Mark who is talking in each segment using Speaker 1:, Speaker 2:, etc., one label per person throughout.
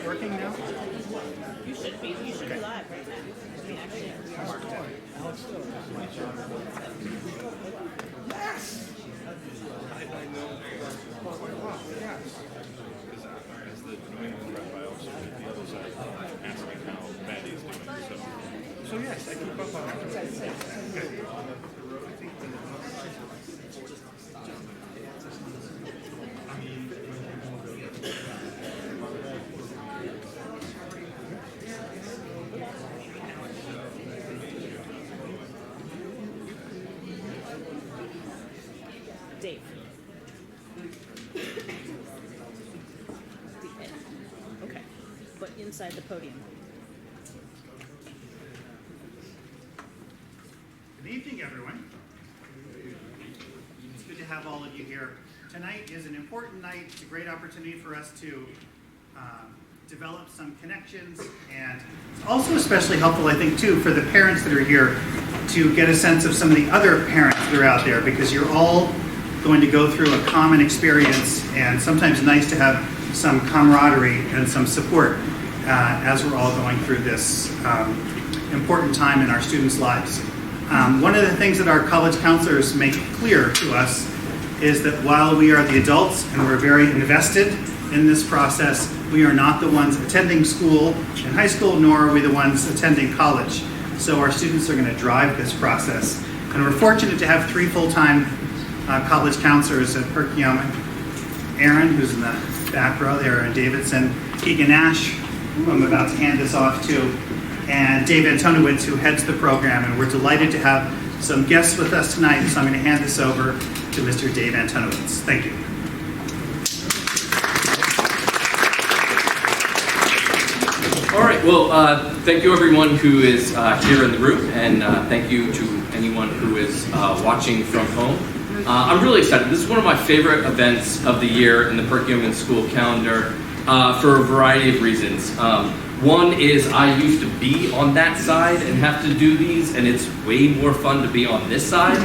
Speaker 1: Working now?
Speaker 2: You should be. You should be live right now. We actually are.
Speaker 1: Yes! I know quite well, yes.
Speaker 3: Because as the New England rep, I also get the other side asking how bad he's doing.
Speaker 1: So yes, I keep up on it. Good.
Speaker 2: Dave. Okay. But inside the podium.
Speaker 4: Good evening, everyone. It's good to have all of you here. Tonight is an important night. It's a great opportunity for us to develop some connections, and it's also especially helpful, I think, too, for the parents that are here to get a sense of some of the other parents that are out there, because you're all going to go through a common experience, and sometimes nice to have some camaraderie and some support as we're all going through this important time in our students' lives. One of the things that our college counselors make clear to us is that while we are the adults and we're very invested in this process, we are not the ones attending school in high school, nor are we the ones attending college. So our students are going to drive this process. And we're fortunate to have 3 full-time college counselors at Perkiomen. Aaron, who's in the back row there, and Davidson, Keegan Nash, who I'm about to hand this off to, and Dave Antonowitz, who heads the program. And we're delighted to have some guests with us tonight, so I'm going to hand this over to Mr. Dave Antonowitz. Thank you.
Speaker 5: All right, well, thank you everyone who is here in the room, and thank you to anyone who is watching from home. I'm really excited. This is one of my favorite events of the year in the Perkiomen School calendar for a variety of reasons. One is I used to be on that side and have to do these, and it's way more fun to be on this side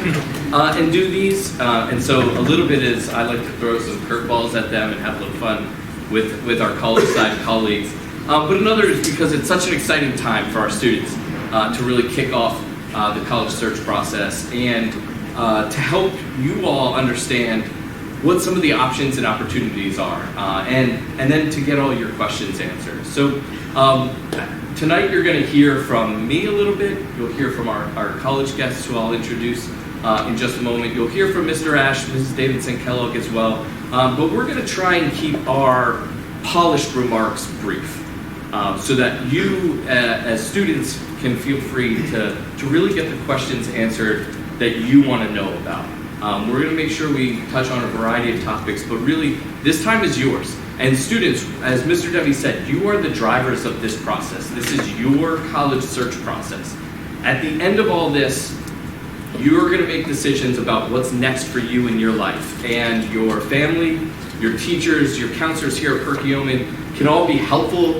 Speaker 5: and do these. And so a little bit is I like to throw some curveballs at them and have a little fun with our college side colleagues. But another is because it's such an exciting time for our students to really kick off the college search process and to help you all understand what some of the options and opportunities are, and then to get all your questions answered. So tonight you're going to hear from me a little bit. You'll hear from our college guests, who I'll introduce in just a moment. You'll hear from Mr. Ash, Mrs. Davidson Kellogg as well. But we're going to try and keep our polished remarks brief, so that you as students can feel free to really get the questions answered that you want to know about. We're going to make sure we touch on a variety of topics, but really this time is yours. And students, as Mr. Devi said, you are the drivers of this process. This is your college search process. At the end of all this, you're going to make decisions about what's next for you in your life. And your family, your teachers, your counselors here at Perkiomen can all be helpful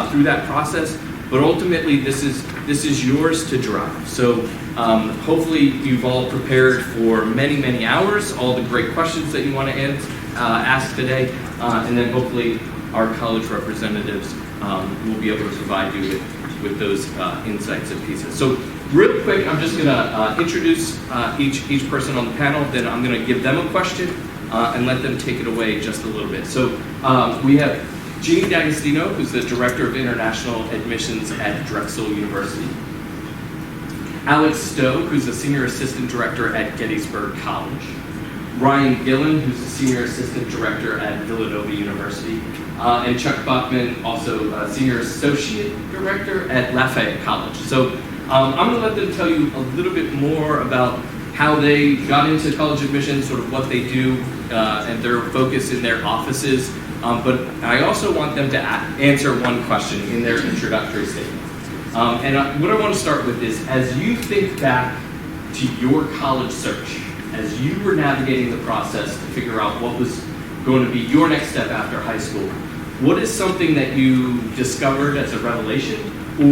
Speaker 5: through that process. but ultimately this is yours to drive. So hopefully you've all prepared for many, many hours, all the great questions that you want to ask today, and then hopefully our college representatives will be able to provide you with those insights and pieces. So real quick, I'm just going to introduce each person on the panel, then I'm going to give them a question and let them take it away just a little bit. So we have Jeannie D'Agostino, who's the Director of International Admissions at Drexel University. Alex Stowe, who's the Senior Assistant Director at Gettysburg College. Ryan Gillen, who's the Senior Assistant Director at Villanova University. And Chuck Bachman, also Senior Associate Director at Lafayette College. So I'm going to let them tell you a little bit more about how they got into college admissions, sort of what they do, and their focus in their offices. But I also want them to answer one question in their introductory statement. And what I want to start with is, as you think back to your college search, as you were navigating the process to figure out what was going to be your next step after high school, what is something that you discovered as a revelation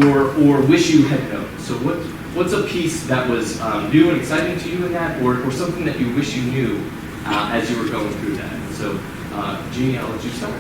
Speaker 5: or wish you had known? So what's a piece that was new and exciting to you in that, or something that you wish you knew as you were going through that? So Jeannie, I'll let you start.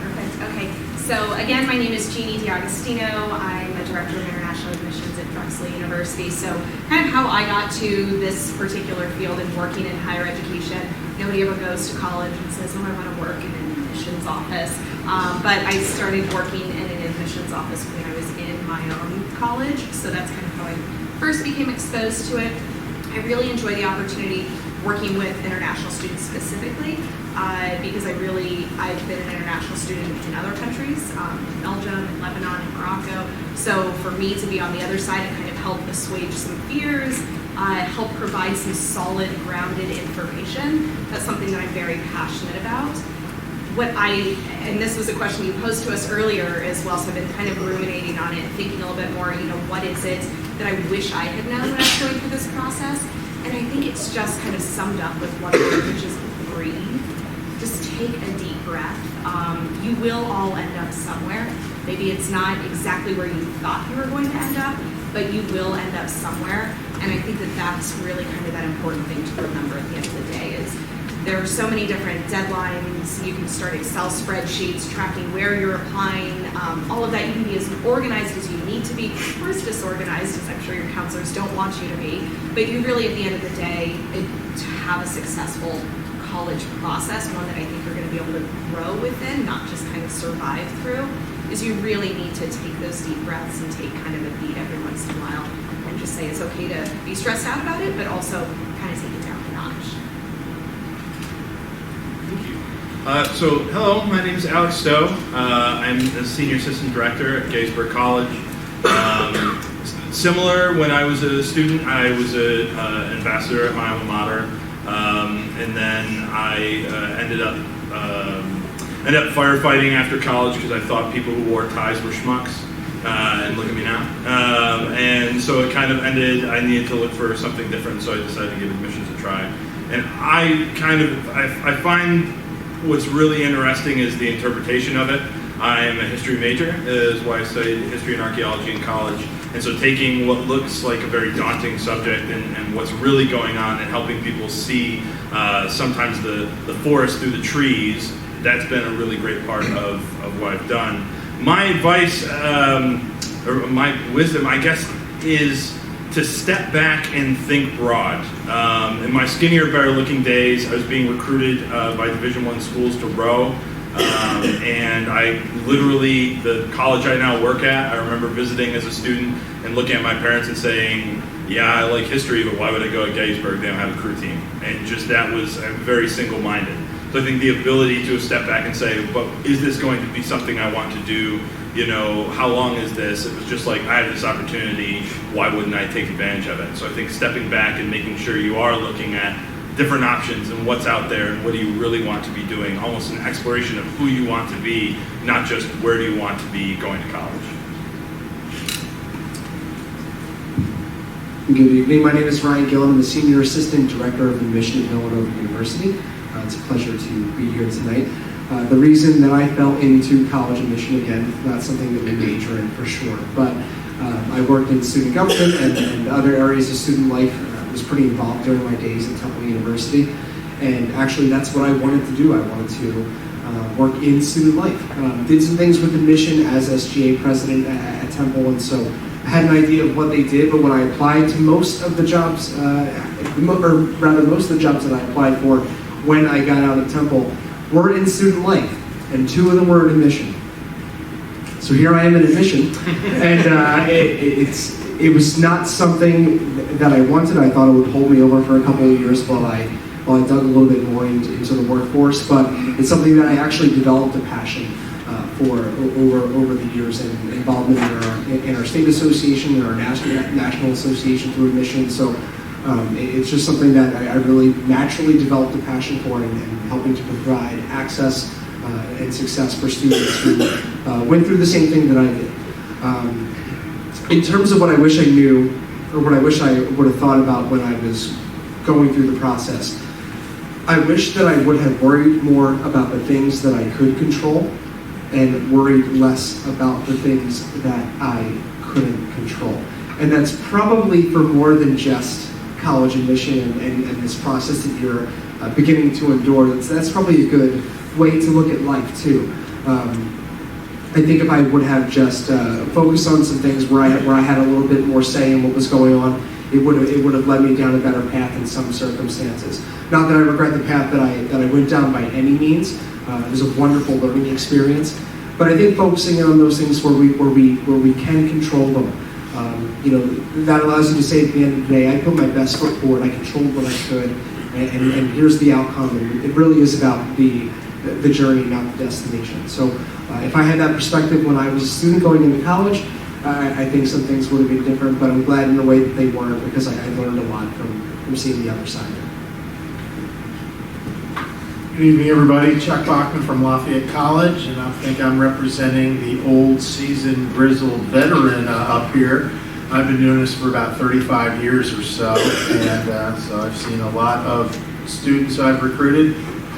Speaker 6: Perfect. Okay. So again, my name is Jeannie D'Agostino. I'm a Director of International Admissions at Drexel University. So kind of how I got to this particular field and working in higher education. Nobody ever goes to college and says, oh, I want to work in an admissions office. But I started working in an admissions office when I was in my own college. So that's kind of how I first became exposed to it. I really enjoy the opportunity working with international students specifically because I've been an international student in other countries, in Belgium, in Lebanon, and Morocco. So for me to be on the other side and kind of help assuage some fears, help provide some solid, grounded information, that's something that I'm very passionate about. And this was a question you posed to us earlier as well, so I've been kind of ruminating on it, thinking a little bit more, what is it that I wish I had known when I was going through this process? And I think it's just kind of summed up with one word, which is breathe. Just take a deep breath. You will all end up somewhere. Maybe it's not exactly where you thought you were going to end up, but you will end up somewhere. And I think that that's really kind of that important thing to remember at the end of the day is there are so many different deadlines. You can start Excel spreadsheets, tracking where you're applying, all of that. You can be as organized as you need to be, or as disorganized as I'm sure your counselors don't want you to be. But you really, at the end of the day, to have a successful college process, one that I think you're going to be able to grow within, not just kind of survive through, is you really need to take those deep breaths and take kind of a beat every once in a while and just say it's okay to be stressed out about it, but also kind of take it down a notch.
Speaker 3: So, hello, my name is Alex Stowe. I'm the Senior Assistant Director at Gettysburg College. Similar, when I was a student, I was an ambassador at my alma mater, and then I ended up firefighting after college because I thought people who wore ties were schmucks, and look at me now. And so it kind of ended, I needed to look for something different, so I decided to give admissions a try. And I find what's really interesting is the interpretation of it. I'm a history major, is why I studied history and archaeology in college. And so taking what looks like a very daunting subject and what's really going on and helping people see sometimes the forest through the trees, that's been a really great part of what I've done. My advice, or my wisdom, I guess, is to step back and think broad. In my skinnier, better-looking days, I was being recruited by Division I schools to row, and I literally, the college I now work at, I remember visiting as a student and looking at my parents and saying, yeah, I like history, but why would I go at Gettysburg? They don't have a crew team. And just that was, I'm very single-minded. So I think the ability to step back and say, but is this going to be something I want to do? How long is this? It was just like, I have this opportunity, why wouldn't I take advantage of it? So I think stepping back and making sure you are looking at different options and what's out there and what do you really want to be doing, almost an exploration of who you want to be, not just where do you want to be going to college.
Speaker 7: Good evening. My name is Ryan Gillen. I'm the Senior Assistant Director of Admission at Villanova University. It's a pleasure to be here tonight. The reason that I fell into college admission, again, not something that we major in for sure, but I worked in student government and other areas of student life. I was pretty involved during my days at Temple University, and actually that's what I wanted to do. I wanted to work in student life. Did some things with admission as SGA president at Temple, and so I had an idea of what they did, but when I applied to most of the jobs, most of the jobs that I applied for when I got out of Temple were in student life, and 2 of them were in admission. So here I am in admission, and it was not something that I wanted. I thought it would hold me over for a couple of years while I dug a little bit more into the workforce, but it's something that I actually developed a passion for over the years, and involvement in our state association and our national association through admission. So it's just something that I really naturally developed a passion for, and helping to provide access and success for students who went through the same thing that I did. In terms of what I wish I knew, or what I wish I would have thought about when I was going through the process, I wish that I would have worried more about the things that I could control and worried less about the things that I couldn't control. And that's probably for more than just college admission and this process that you're beginning to endure. That's probably a good way to look at life too. I think if I would have just focused on some things where I had a little bit more say in what was going on, it would have led me down a better path in some circumstances. Not that I regret the path that I went down by any means. It was a wonderful learning experience, but I think focusing on those things where we can control them, that allows you to say at the end of the day, I put my best foot forward, I controlled what I could, and here's the outcome. And it really is about the journey, not the destination. So if I had that perspective when I was a student going into college, I think some things would have been different, but I'm glad in a way that they weren't, because I learned a lot from seeing the other side.
Speaker 8: Good evening, everybody. Chuck Bachman from Lafayette College, and I think I'm representing the old, seasoned, grizzled veteran up here. I've been doing this for about 35 years or so, and so I've seen a lot of students I've recruited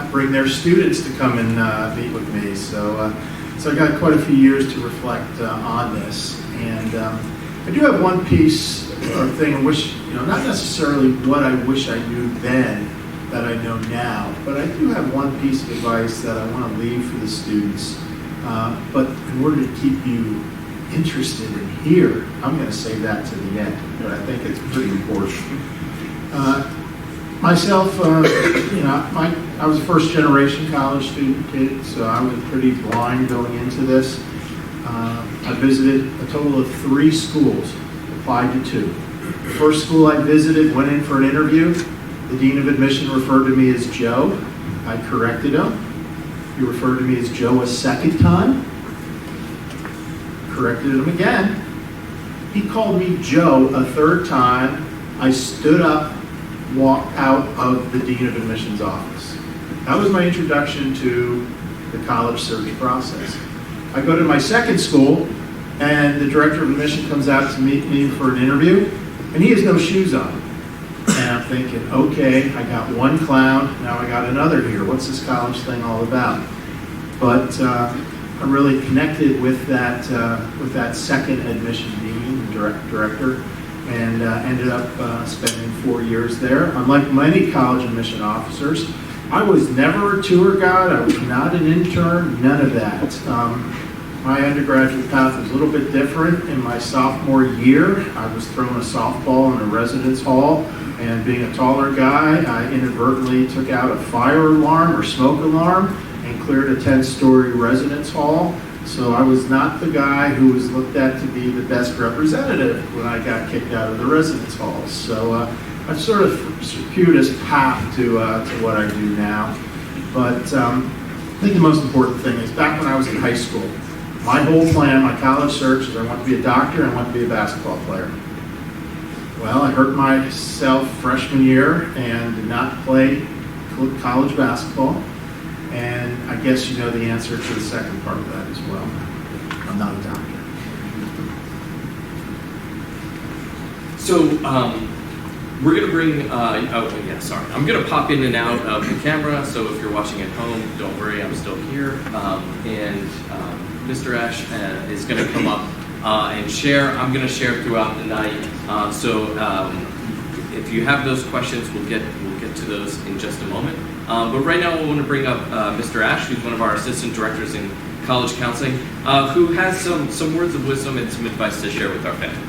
Speaker 8: bring their students to come and meet with me. So I got quite a few years to reflect on this, and I do have one piece or thing I wish, not necessarily what I wish I knew then that I know now, but I do have one piece of advice that I want to leave for the students. But in order to keep you interested in here, I'm going to save that to the end, but I think it's pretty important. Myself, I was a first-generation college student kid, so I was pretty blind going into this. I visited a total of 3 schools, applied to 2. The first school I visited, went in for an interview. The dean of admission referred to me as Joe. I corrected him. He referred to me as Joe a second time. Corrected him again. He called me Joe a third time. I stood up, walked out of the dean of admissions office. That was my introduction to the college search process. I go to my second school, and the director of admission comes out to meet me for an interview, and he has no shoes on. And I'm thinking, okay, I got one clown, now I got another here. What's this college thing all about? But I really connected with that second admission dean, director, and ended up spending 4 years there. Unlike many college admission officers, I was never a tour guide. I was not an intern, none of that. My undergraduate path was a little bit different. In my sophomore year, I was thrown a softball in a residence hall, and being a taller guy, I inadvertently took out a fire alarm or smoke alarm and cleared a 10-story residence hall. So I was not the guy who was looked at to be the best representative when I got kicked out of the residence halls. So I've sort of circuitous path to what I do now. But I think the most important thing is back when I was in high school, my whole plan, my college search, is I want to be a doctor and I want to be a basketball player. Well, I hurt myself freshman year and did not play college basketball. And I guess you know the answer to the second part of that as well. I'm not a doctor.
Speaker 5: So we're gonna bring, I'm gonna pop in and out of the camera, so if you're watching at home, don't worry, I'm still here. Mr. Ash is gonna come up and share. I'm gonna share throughout the night. If you have those questions, we'll get to those in just a moment. But right now I want to bring up Mr. Ash, who's one of our assistant directors in college counseling, who has some words of wisdom and some advice to share with our families.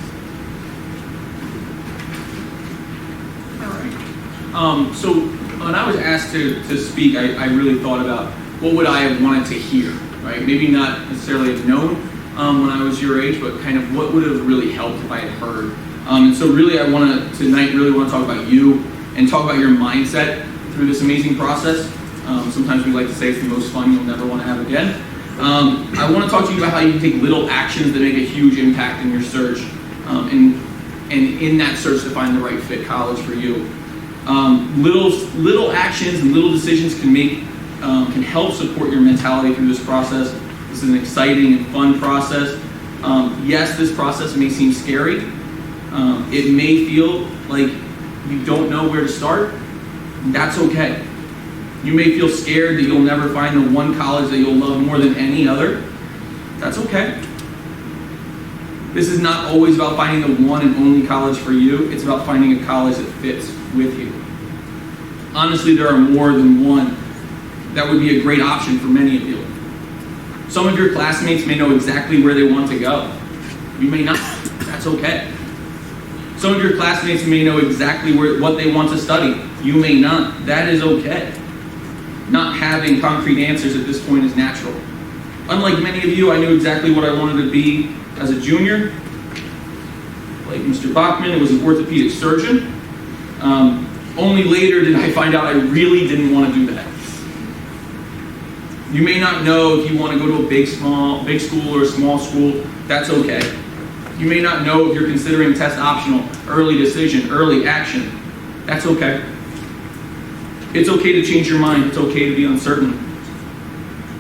Speaker 9: So when I was asked to speak, I really thought about what would I have wanted to hear, right? Maybe not necessarily have known when I was your age, but kind of what would have really helped if I had heard. And so really I want to talk about you and talk about your mindset through this amazing process. Sometimes we like to say it's the most fun you'll never want to have again. I want to talk to you about how you can take little actions that make a huge impact in your search, and in that search to find the right fit college for you. Little actions and little decisions can help support your mentality through this process. This is an exciting and fun process. Yes, this process may seem scary. It may feel like you don't know where to start. That's okay. You may feel scared that you'll never find the one college that you'll love more than any other. That's okay. This is not always about finding the one and only college for you. It's about finding a college that fits with you. Honestly, there are more than one that would be a great option for many of you. Some of your classmates may know exactly where they want to go. You may not. That's okay. Some of your classmates may know exactly what they want to study. You may not. That is okay. Not having concrete answers at this point is natural. Unlike many of you, I knew exactly what I wanted to be as a junior. Like Mr. Bachman, it was an orthopedic surgeon. Only later did I find out I really didn't want to do that. You may not know if you want to go to a big school or a small school. That's okay. You may not know if you're considering test optional, early decision, early action. That's okay. It's okay to change your mind. It's okay to be uncertain.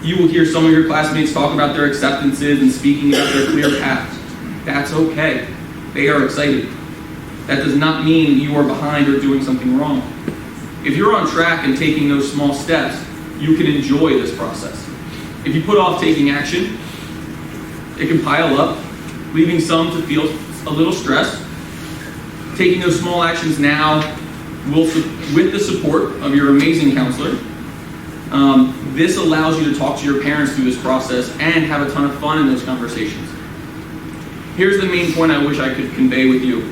Speaker 9: You will hear some of your classmates talk about their acceptances and speaking about their clear paths. That's okay. They are excited. That does not mean you are behind or doing something wrong. If you're on track and taking those small steps, you can enjoy this process. If you put off taking action, it can pile up, leaving some to feel a little stressed. Taking those small actions now will, with the support of your amazing counselor, this allows you to talk to your parents through this process and have a ton of fun in those conversations. Here's the main point I wish I could convey with you.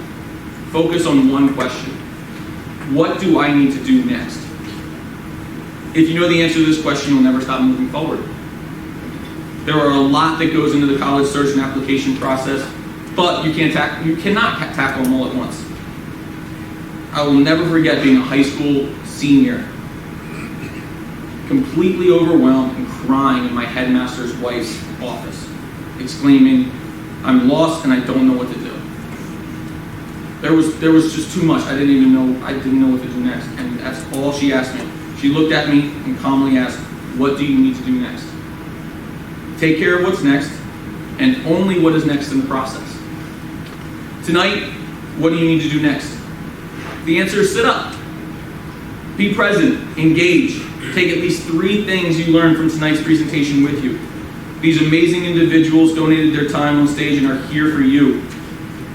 Speaker 9: Focus on one question. What do I need to do next? If you know the answer to this question, you'll never stop moving forward. There are a lot that goes into the college search and application process, but you cannot tackle them all at once. I will never forget being a high school senior, completely overwhelmed and crying in my headmaster's wife's office, exclaiming, "I'm lost and I don't know what to do." There was just too much. I didn't know what to do next. And that's all she asked me. She looked at me and calmly asked, "What do you need to do next?" Take care of what's next, and only what is next in the process. Tonight, what do you need to do next? The answer is sit up. Be present, engage. Take at least 3 things you learned from tonight's presentation with you. These amazing individuals donated their time on stage and are here for you.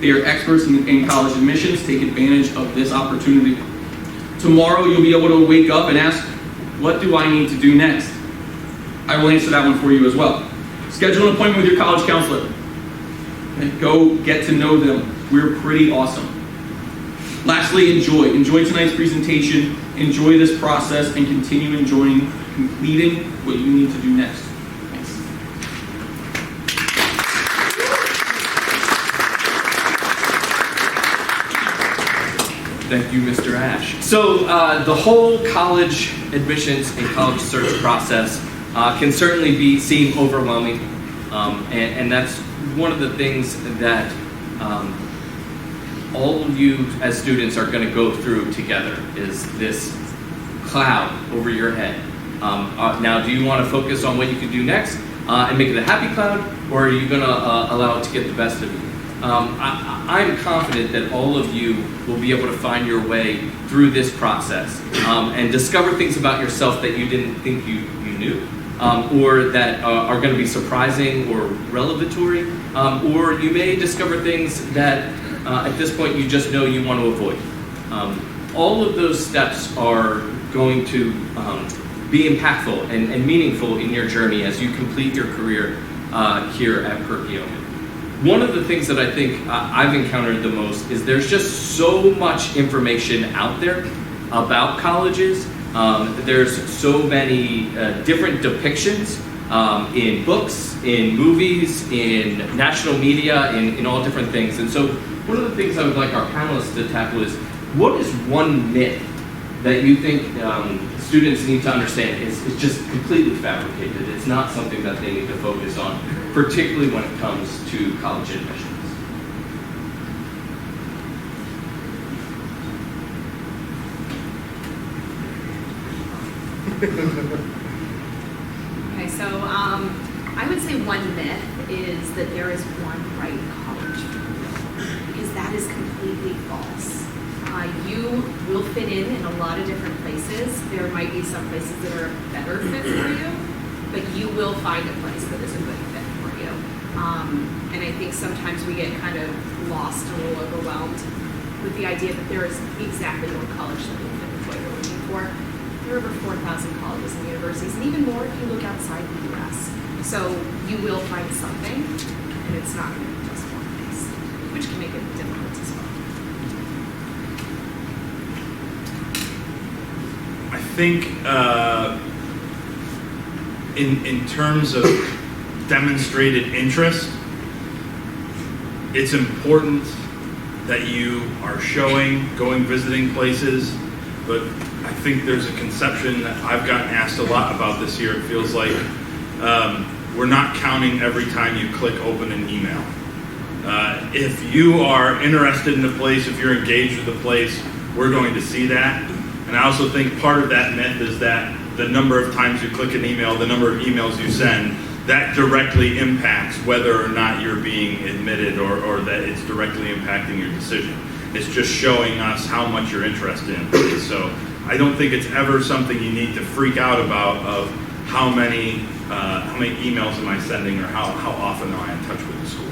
Speaker 9: They are experts in college admissions. Take advantage of this opportunity. Tomorrow you'll be able to wake up and ask, what do I need to do next? I will answer that one for you as well. Schedule an appointment with your college counselor. And go get to know them. We're pretty awesome. Lastly, enjoy. Enjoy tonight's presentation. Enjoy this process and continue enjoying completing what you need to do next. Thanks.
Speaker 5: Thank you, Mr. Ash. So the whole college admissions and college search process can certainly seem overwhelming, and that's one of the things that all of you as students are going to go through together is this cloud over your head. Now, do you want to focus on what you can do next and make it a happy cloud, or are you going to allow it to get the best of you? I'm confident that all of you will be able to find your way through this process and discover things about yourself that you didn't think you knew, or that are going to be surprising or revelatory, or you may discover things that at this point you just know you want to avoid. All of those steps are going to be impactful and meaningful in your journey as you complete your career here at Perkiomen. One of the things that I think I've encountered the most is there's just so much information out there about colleges. There's so many different depictions in books, in movies, in national media, in all different things. And so one of the things I would like our panelists to tackle is, what is one myth that you think students need to understand is just completely fabricated? It's not something that they need to focus on, particularly when it comes to college admissions.
Speaker 6: Okay, so I would say one myth is that there is one right college for you, because that is completely false. You will fit in a lot of different places. There might be some places that are a better fit for you, but you will find a place that is a good fit for you. And I think sometimes we get kind of lost and a little overwhelmed with the idea that there is exactly one college that will fit with what you're looking for. There are over 4,000 colleges and universities, and even more if you look outside the U.S. So you will find something, and it's not going to be just one place, which can make it difficult as well.
Speaker 3: I think in terms of demonstrated interest, it's important that you are showing, going, visiting places, but I think there's a conception that I've gotten asked a lot about this year. It feels like we're not counting every time you click open an email. If you are interested in the place, if you're engaged with the place, we're going to see that. And I also think part of that myth is that the number of times you click an email, the number of emails you send, that directly impacts whether or not you're being admitted, or that it's directly impacting your decision. It's just showing us how much you're interested in it. So I don't think it's ever something you need to freak out about of how many emails am I sending, or how often am I in touch with the school.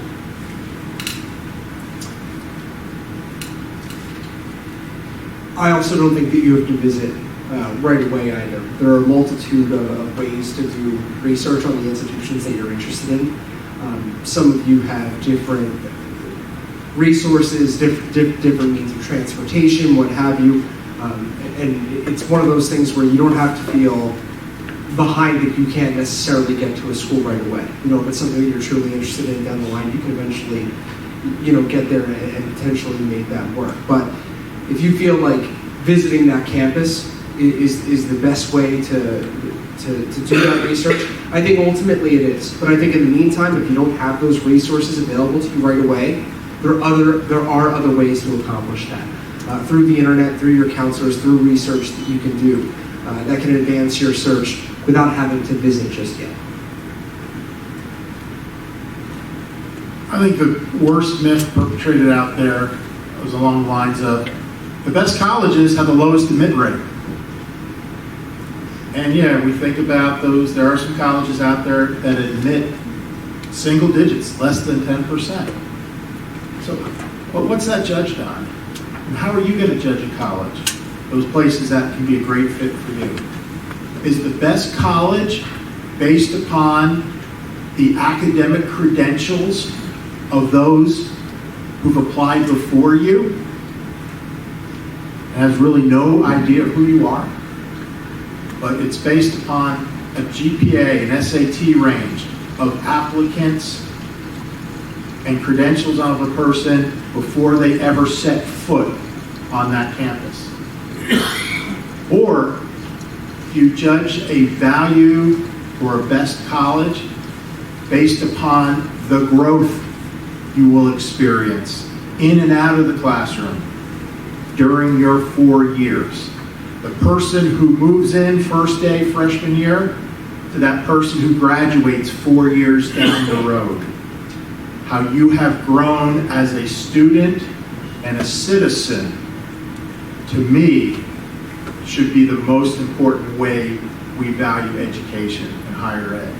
Speaker 7: I also don't think that you have to visit right away either. There are a multitude of ways to do research on the institutions that you're interested in. Some of you have different resources, different means of transportation, what have you. And it's one of those things where you don't have to feel behind if you can't necessarily get to a school right away. If it's something that you're truly interested in down the line, you can eventually, get there and potentially make that work. But if you feel like visiting that campus is the best way to do that research, I think ultimately it is. But I think in the meantime, if you don't have those resources available to you right away, there are other ways to accomplish that. Through the internet, through your counselors, through research that you can do that can advance your search without having to visit just yet.
Speaker 8: I think the worst myth perpetrated out there was along the lines of the best colleges have the lowest admit rate. And yeah, we think about those. There are some colleges out there that admit single digits, less than 10%. So what's that judged on? And how are you going to judge a college? Those places that can be a great fit for you. Is the best college based upon the academic credentials of those who've applied before you and has really no idea who you are? But it's based upon a GPA, an SAT range of applicants and credentials of a person before they ever set foot on that campus. Or you judge a value for a best college based upon the growth you will experience in and out of the classroom during your 4 years. The person who moves in first day freshman year to that person who graduates 4 years down the road. how you have grown as a student and a citizen, to me, should be the most important way we value education and higher ed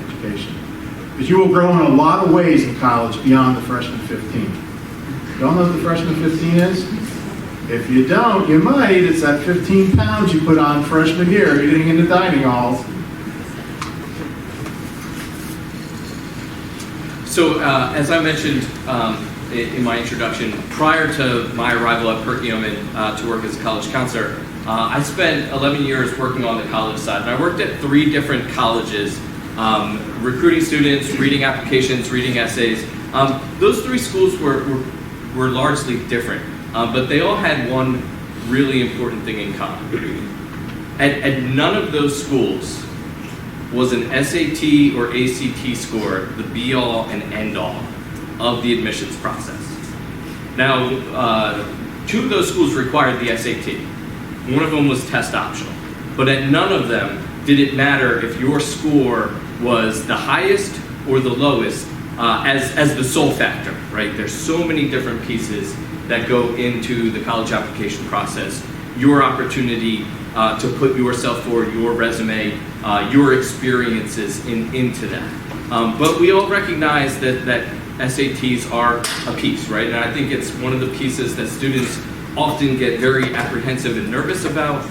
Speaker 8: education. Because you will grow in a lot of ways in college beyond the freshman 15. You all know what the freshman 15 is? If you don't, you might. It's that 15 pounds you put on freshman year getting into dining halls.
Speaker 5: So, as I mentioned in my introduction, prior to my arrival at Perkiomen to work as a college counselor, I spent 11 years working on the college side. And I worked at 3 different colleges, recruiting students, reading applications, reading essays. Those 3 schools were largely different, but they all had one really important thing in common. At none of those schools was an SAT or ACT score the be-all and end-all of the admissions process. Now, 2 of those schools required the SAT. One of them was test optional. But at none of them did it matter if your score was the highest or the lowest as the sole factor, right? There's so many different pieces that go into the college application process. Your opportunity to put yourself forward, your resume, your experiences into that. But we all recognize that SATs are a piece, right? And I think it's one of the pieces that students often get very apprehensive and nervous about.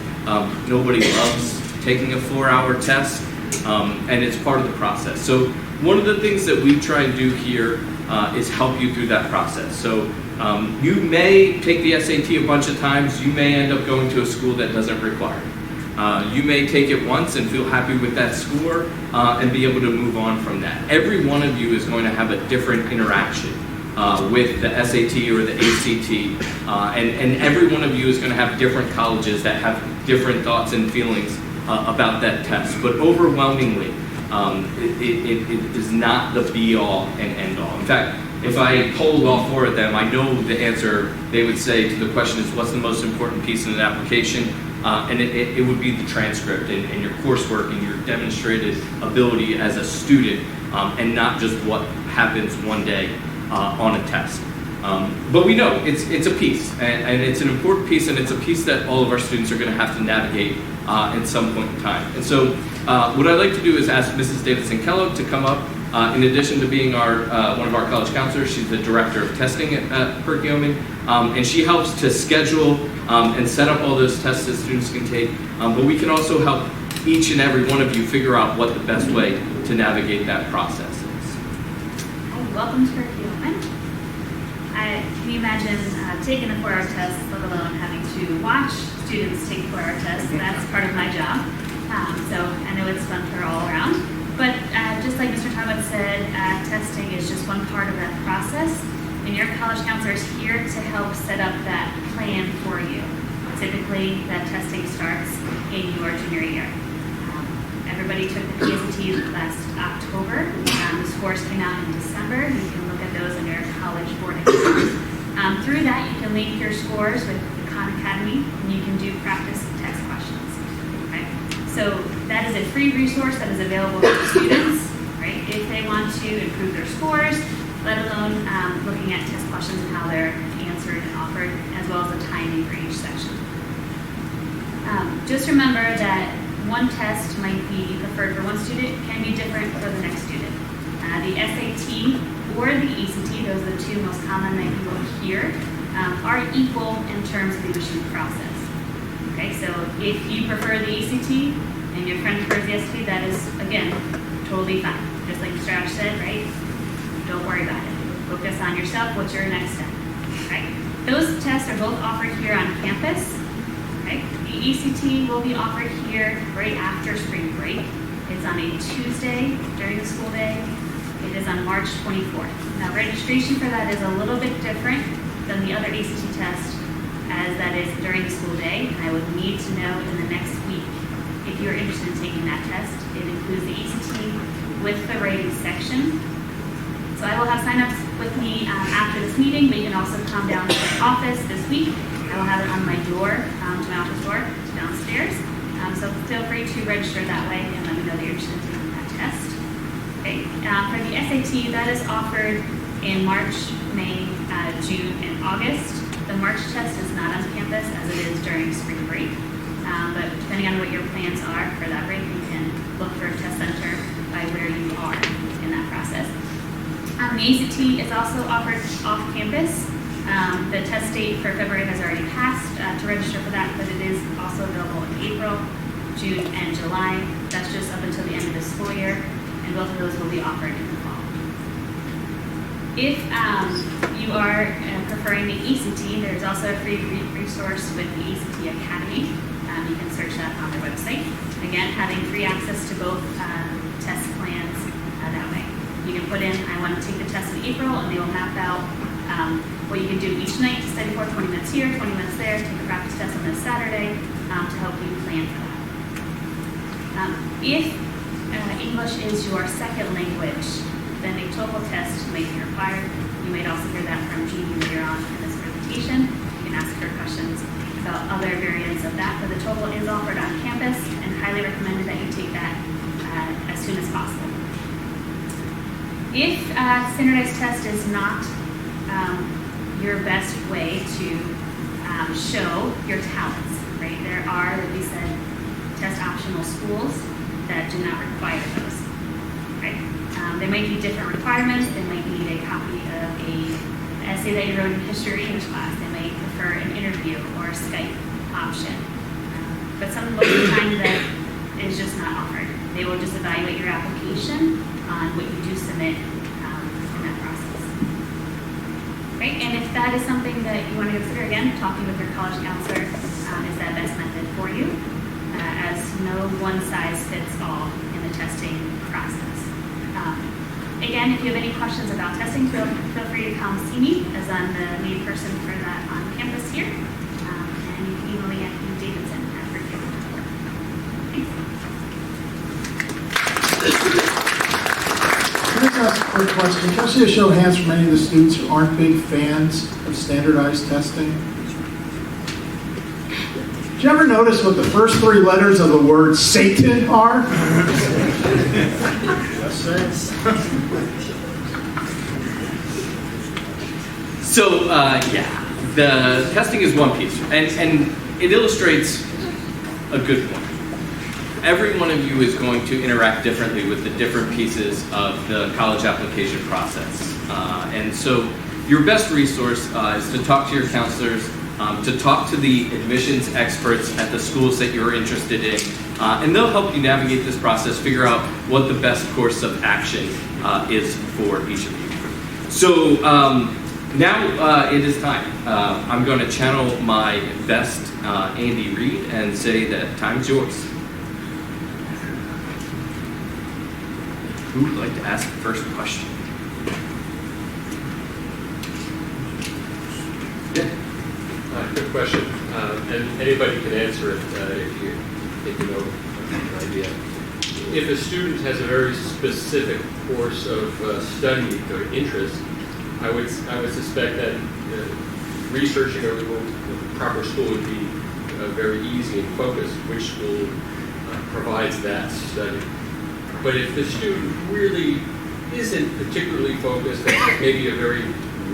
Speaker 5: Nobody loves taking a 4-hour test, and it's part of the process. So one of the things that we try and do here is help you through that process. So you may take the SAT a bunch of times. You may end up going to a school that doesn't require it. You may take it once and feel happy with that score and be able to move on from that. Every one of you is going to have a different interaction with the SAT or the ACT, and every one of you is going to have different colleges that have different thoughts and feelings about that test. But overwhelmingly, it is not the be-all and end-all. In fact, if I polled all 4 of them, I know the answer they would say to the question is, what's the most important piece in an application? And it would be the transcript and your coursework and your demonstrated ability as a student, and not just what happens one day on a test. But we know it's a piece, and it's an important piece, and it's a piece that all of our students are going to have to navigate at some point in time. And so what I'd like to do is ask Mrs. Davidson-Kellogg to come up. In addition to being one of our college counselors, she's the director of testing at Perkiomen, and she helps to schedule and set up all those tests that students can take. But we can also help each and every one of you figure out what the best way to navigate that process is.
Speaker 10: Hi, welcome to Perkiomen. Can you imagine taking a 4-hour test, let alone having to watch students take 4-hour tests? That's part of my job. So I know it's fun for all around. But just like Mr. Talbot said, testing is just one part of that process, and your college counselor is here to help set up that plan for you. Typically, that testing starts in your junior year. Everybody took the PSAT last October. The scores came out in December. You can look at those in your college board exams. Through that, you can link your scores with the Khan Academy, and you can do practice text questions. Okay? So that is a free resource that is available to students, right, if they want to improve their scores, let alone looking at test questions and how they're answered and offered, as well as the timing for each section. Just remember that one test might be preferred for one student, can be different for the next student. The SAT or the ACT, those are the 2 most common that you will hear, are equal in terms of the admission process. Okay, so if you prefer the ACT and your friend prefers the SAT, that is, again, totally fine. Just like Mr. Ash said, right? Don't worry about it. Focus on yourself. What's your next step? Okay. Those tests are both offered here on campus. Okay. The ACT will be offered here right after spring break. It's on a Tuesday during the school day. It is on March 24th. Now, registration for that is a little bit different than the other ACT test, as that is during the school day, and I would need to know in the next week if you're interested in taking that test. It includes the ACT with the writing section. So I will have sign-ups with me after this meeting, but you can also come down to the office this week. I will have it on my door, to my office door, downstairs. So feel free to register that way and let me know that you're interested in taking that test. Okay. For the SAT, that is offered in March, May, June, and August. The March test is not on campus as it is during spring break. But depending on what your plans are for that break, you can look for a test center by where you are in that process. The ACT is also offered off campus. The test date for February has already passed to register for that, but it is also available in April, June, and July. That's just up until the end of the school year, and both of those will be offered in the fall. If you are preferring the ECT, there's also a free resource with the ECT Academy. You can search that on their website. Again, having free access to both test plans that way. You can put in, I want to take the test in April, and they will map out what you can do each night to study for, 20 minutes here, 20 minutes there, take a practice test on this Saturday to help you plan for that. If English is your second language, then a TOEFL test may be required. You might also hear that from Jeannie later on in this presentation. You can ask her questions about other variants of that, but the TOEFL is offered on campus and highly recommended that you take that as soon as possible. If standardized test is not your best way to show your talents, right? There are, like we said, test optional schools that do not require those, right? There might be different requirements. They might need a copy of an essay that you wrote in history or English class. They might prefer an interview or a Skype option. But most of the time that is just not offered. They will just evaluate your application on what you do submit in that process. Right? And if that is something that you want to consider, again, talking with your college counselor is that best method for you, as no one size fits all in the testing process. Again, if you have any questions about testing, feel free to come see me, as I'm the main person for that on campus here. And you can email me at Davidson at Perkiomen.
Speaker 8: Can I just ask a quick question? Can I see a show of hands from any of the students who aren't big fans of standardized testing? Did you ever notice what the first three letters of the word Satan are?
Speaker 5: So, yeah, the testing is one piece, and it illustrates a good point. Every one of you is going to interact differently with the different pieces of the college application process. And so your best resource is to talk to your counselors, to talk to the admissions experts at the schools that you're interested in, and they'll help you navigate this process, figure out what the best course of action is for each of you. So now it is time. I'm going to channel my best Andy Reid and say that time's yours. Who would like to ask the first question?
Speaker 11: Yeah. Good question. And anybody can answer it if you know an idea. If a student has a very specific course of study or interest, I would suspect that researching a proper school would be very easy and focused, which school provides that study. But if the student really isn't particularly focused and maybe a very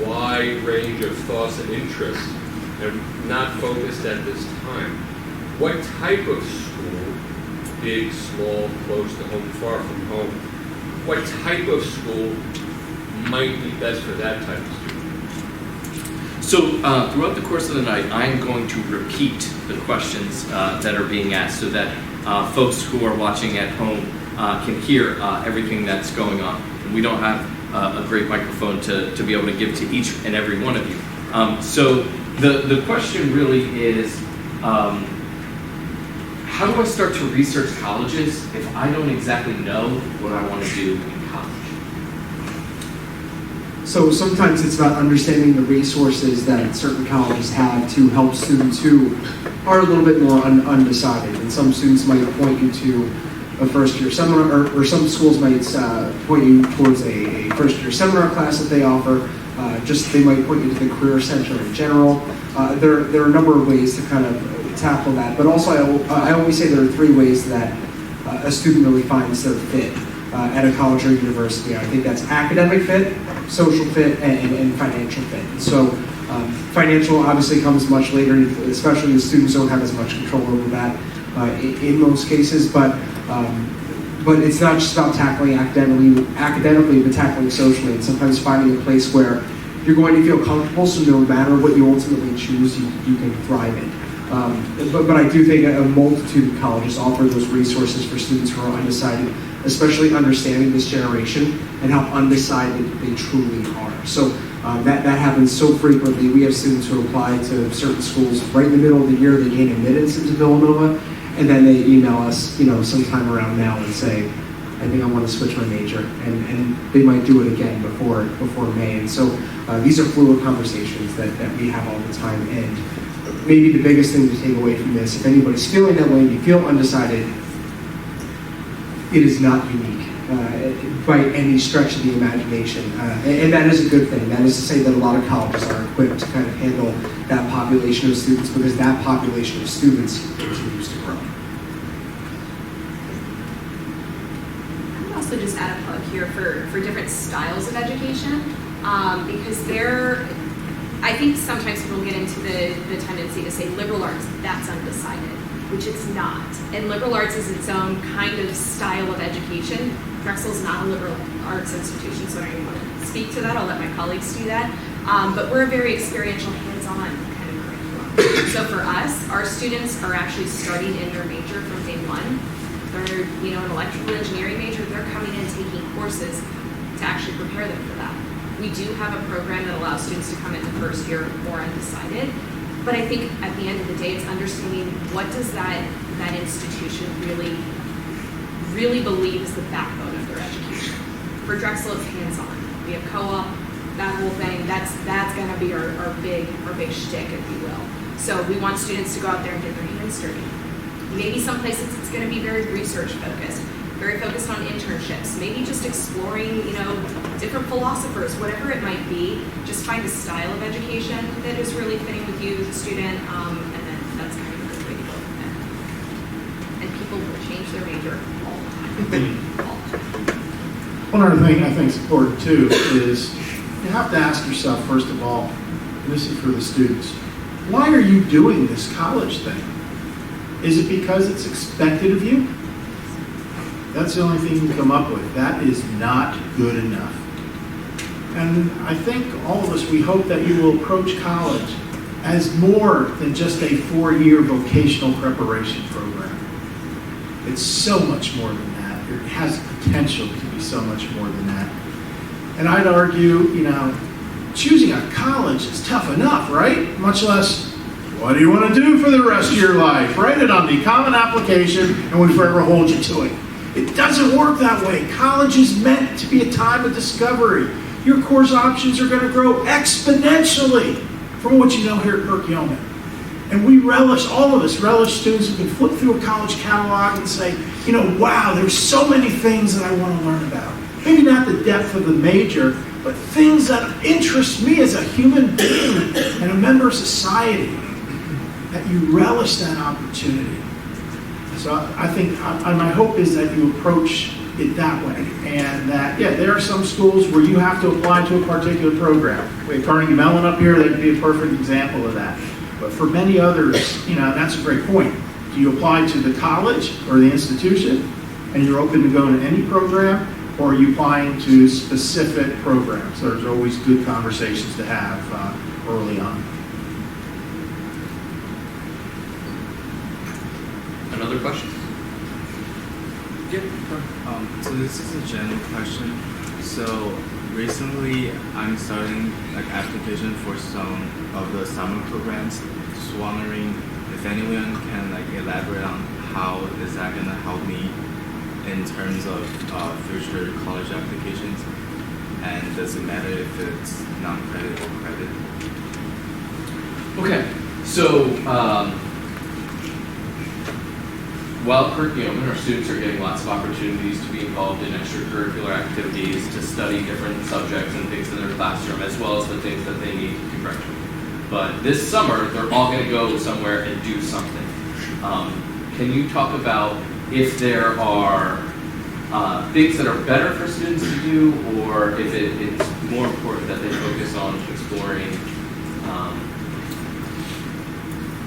Speaker 11: wide range of thoughts and interests and not focused at this time, what type of school, big, small, close to home, far from home, what type of school might be best for that type of student?
Speaker 5: So throughout the course of the night, I am going to repeat the questions that are being asked so that folks who are watching at home can hear everything that's going on. And we don't have a great microphone to be able to give to each and every one of you. So the question really is, how do I start to research colleges if I don't exactly know what I want to do in college?
Speaker 7: So sometimes it's about understanding the resources that certain colleges have to help students who are a little bit more undecided. And some students might point you to a first-year seminar, or some schools might point you towards a first-year seminar class that they offer. They might point you to the Career Center in general. There are a number of ways to kind of tackle that. But also, I always say there are three ways that a student really finds their fit. at a college or university. I think that's academic fit, social fit, and financial fit. And so financial obviously comes much later, especially the students don't have as much control over that in most cases, but it's not just about tackling academically, but tackling socially, and sometimes finding a place where you're going to feel comfortable, so no matter what you ultimately choose, you can thrive in. But I do think a multitude of colleges offer those resources for students who are undecided, especially understanding this generation and how undecided they truly are. So that happens so frequently. We have students who apply to certain schools right in the middle of the year, they gain admittance into Villanova, and then they email us, sometime around now and say, I think I want to switch my major, and they might do it again before May. And so these are fluid conversations that we have all the time. And maybe the biggest thing to take away from this, if anybody's feeling that way, you feel undecided, it is not unique by any stretch of the imagination. And that is a good thing. That is to say that a lot of colleges are equipped to kind of handle that population of students, because that population of students continues to grow.
Speaker 6: I would also just add a plug here for different styles of education, because I think sometimes people get into the tendency to say liberal arts, that's undecided, which it's not. And liberal arts is its own kind of style of education. Drexel's not a liberal arts institution, so I don't even want to speak to that. I'll let my colleagues do that. But we're a very experiential, hands-on kind of curriculum. So for us, our students are actually starting in their major from day one. If they're an electrical engineering major, they're coming in taking courses to actually prepare them for that. We do have a program that allows students to come in the first year more undecided, but I think at the end of the day, it's understanding what does that institution really believe is the backbone of their education. For Drexel, it's hands-on. We have co-op, that whole thing. That's going to be our big shtick, if you will. So we want students to go out there and get their hands dirty. Maybe some places it's going to be very research focused. Very focused on internships, maybe just exploring, different philosophers, whatever it might be. Just find a style of education that is really fitting with you as a student, and then that's kind of a good way to go from there. And people will change their major all the time. All the time.
Speaker 8: One other thing I think is important too is you have to ask yourself, first of all, and this is for the students, why are you doing this college thing? Is it because it's expected of you? That's the only thing you can come up with. That is not good enough. And I think all of us, we hope that you will approach college as more than just a 4-year vocational preparation program. It's so much more than that. It has potential to be so much more than that. And I'd argue, choosing a college is tough enough, right? Much less, what do you want to do for the rest of your life? Write it on the common application and we forever hold you to it. It doesn't work that way. College is meant to be a time of discovery. Your course options are going to grow exponentially from what you know here at Perkiomen. And we relish, all of us relish students who can flip through a college catalog and say, wow, there's so many things that I want to learn about. Maybe not the depth of the major, but things that interest me as a human being and a member of society, that you relish that opportunity. So I think my hope is that you approach it that way, and that, there are some schools where you have to apply to a particular program. We have Carnegie Mellon up here, that would be a perfect example of that. But for many others, that's a great point. Do you apply to the college or the institution, and you're open to going to any program, or are you applying to specific programs? There's always good conversations to have early on.
Speaker 5: Another question?
Speaker 12: Yep. So this is a general question. So recently, I'm starting application for some of the summer programs. Just wondering if anyone can elaborate on how is that going to help me in terms of future college applications, and does it matter if it's non-credit or credit?
Speaker 5: Okay, so while at Perkiomen, our students are getting lots of opportunities to be involved in extracurricular activities, to study different subjects and things in their classroom, as well as the things that they need to graduate. But this summer, they're all going to go somewhere and do something. Can you talk about if there are things that are better for students to do, or if it's more important that they focus on exploring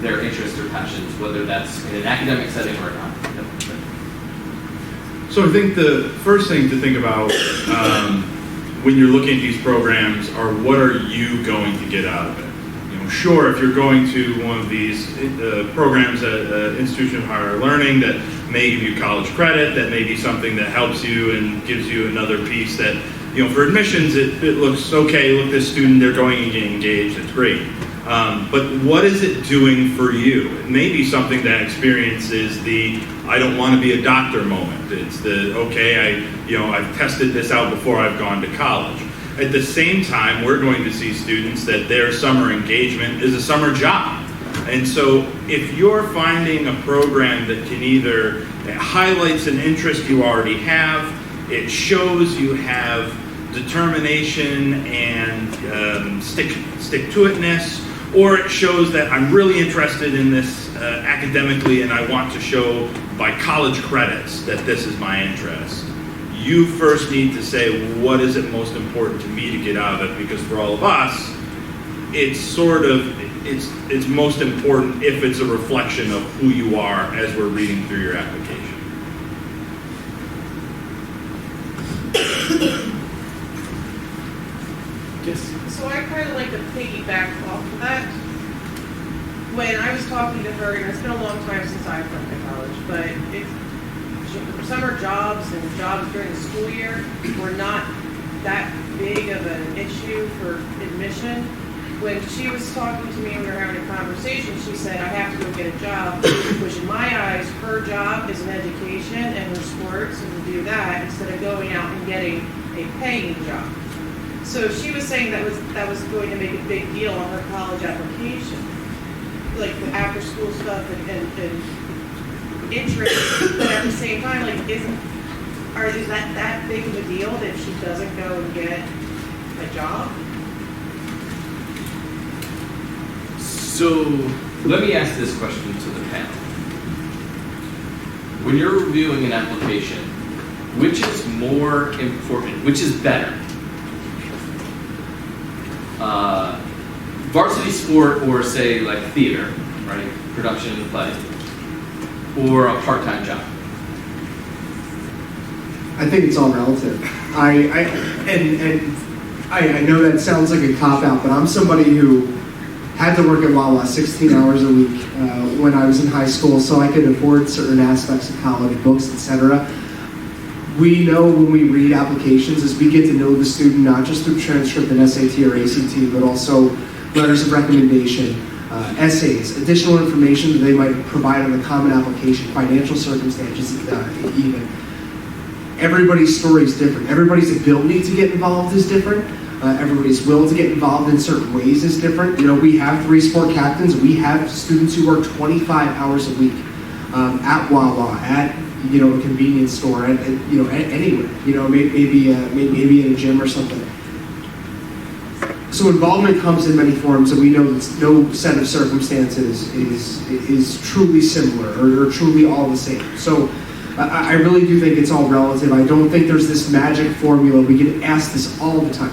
Speaker 5: their interests or passions, whether that's in an academic setting or not.
Speaker 3: So I think the first thing to think about when you're looking at these programs are what are you going to get out of it? You know, sure, if you're going to one of these programs at an institution of higher learning that may give you college credit, that may be something that helps you and gives you another piece that, you know, for admissions, it looks okay, look, this student, they're going and getting engaged, it's great. But what is it doing for you? It may be something that experiences the I don't want to be a doctor moment. It's the, okay, I've tested this out before I've gone to college. At the same time, we're going to see students that their summer engagement is a summer job. And so if you're finding a program that can either, it highlights an interest you already have, it shows you have determination and stick-to-itness, or it shows that I'm really interested in this academically and I want to show by college credits that this is my interest. You first need to say, what is it most important to me to get out of it? Because for all of us, it's most important if it's a reflection of who you are as we're reading through your application.
Speaker 5: Yes.
Speaker 13: So I kind of like to piggyback off of that. When I was talking to her, and it's been a long time since I've gone to college, but summer jobs and jobs during the school year were not that big of an issue for admission. When she was talking to me and we were having a conversation, she said, I have to go get a job, which in my eyes, her job is an education and her sports and to do that instead of going out and getting a paying job. So she was saying that was going to make a big deal on her college application, like the after school stuff and interest, but at the same time, like is that big of a deal that she doesn't go and get a job?
Speaker 5: So let me ask this question to the panel. When you're reviewing an application, which is more important, which is better? Varsity sport or say like theater, right? Production and play, or a part-time job?
Speaker 7: I think it's all relative. I know that sounds like a cop-out, but I'm somebody who had to work at Wawa 16 hours a week when I was in high school so I could afford certain aspects of college, books, etc. We know when we read applications is we get to know the student not just through transcript and SAT or ACT, but also letters of recommendation, essays, additional information that they might provide on the common application, financial circumstances even. Everybody's story is different. Everybody's ability to get involved is different. Everybody's will to get involved in certain ways is different. You know, we have 3 sport captains. We have students who work 25 hours a week at Wawa, at a convenience store, at anywhere. Maybe in a gym or something. So involvement comes in many forms, and we know that no set of circumstances is truly similar or truly all the same. So I really do think it's all relative. I don't think there's this magic formula. We get asked this all the time.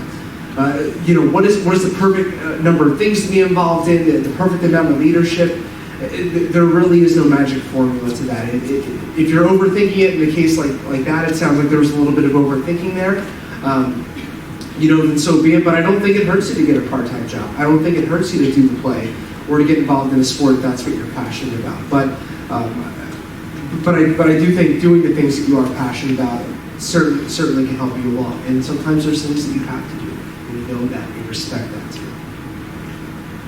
Speaker 7: What is the perfect number of things to be involved in, the perfect amount of leadership? There really is no magic formula to that. If you're overthinking it in a case like that, it sounds like there was a little bit of overthinking there. Then so be it. But I don't think it hurts you to get a part-time job. I don't think it hurts you to do the play or to get involved in a sport if that's what you're passionate about. But I do think doing the things that you are passionate about certainly can help you along. And sometimes there's things that you have to do. And we know that. We respect that too.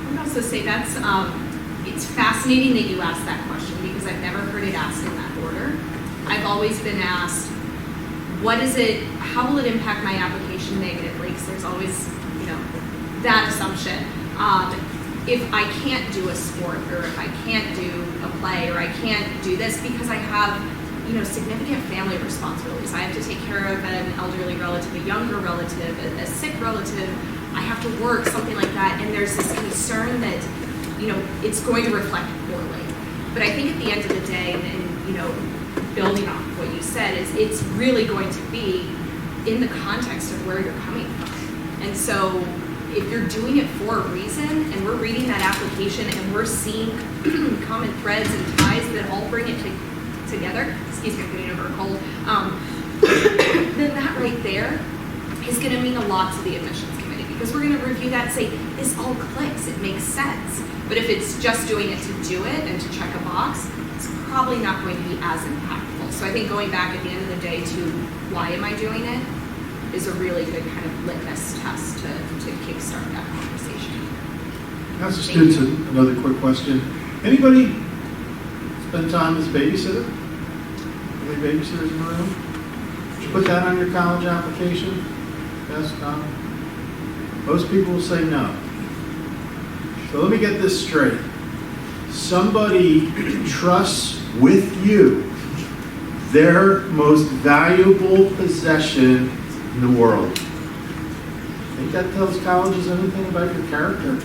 Speaker 6: I would also say that's it's fascinating that you asked that question because I've never heard it asked in that order. I've always been asked, how will it impact my application negatively? Because there's always, that assumption. If I can't do a sport or if I can't do a play or I can't do this because I have, significant family responsibilities. I have to take care of an elderly relative, a younger relative, a sick relative. I have to work, something like that. And there's this concern that, it's going to reflect poorly. But I think at the end of the day, and building off of what you said, is it's really going to be in the context of where you're coming from. And so if you're doing it for a reason, and we're reading that application and we're seeing common threads and ties that all bring it together, excuse me, I'm getting over a cold, then that right there is going to mean a lot to the admissions committee, because we're going to review that and say, this all clicks, it makes sense. But if it's just doing it to do it and to check a box, it's probably not going to be as impactful. So I think going back at the end of the day to why am I doing it is a really good kind of litmus test to kickstart that conversation.
Speaker 8: As a student, another quick question. Anybody spend time as a babysitter? Any babysitters in the room? Did you put that on your college application? Yes, no? Most people will say no. So let me get this straight. Somebody trusts with you their most valuable possession in the world. Think that tells colleges anything about your character?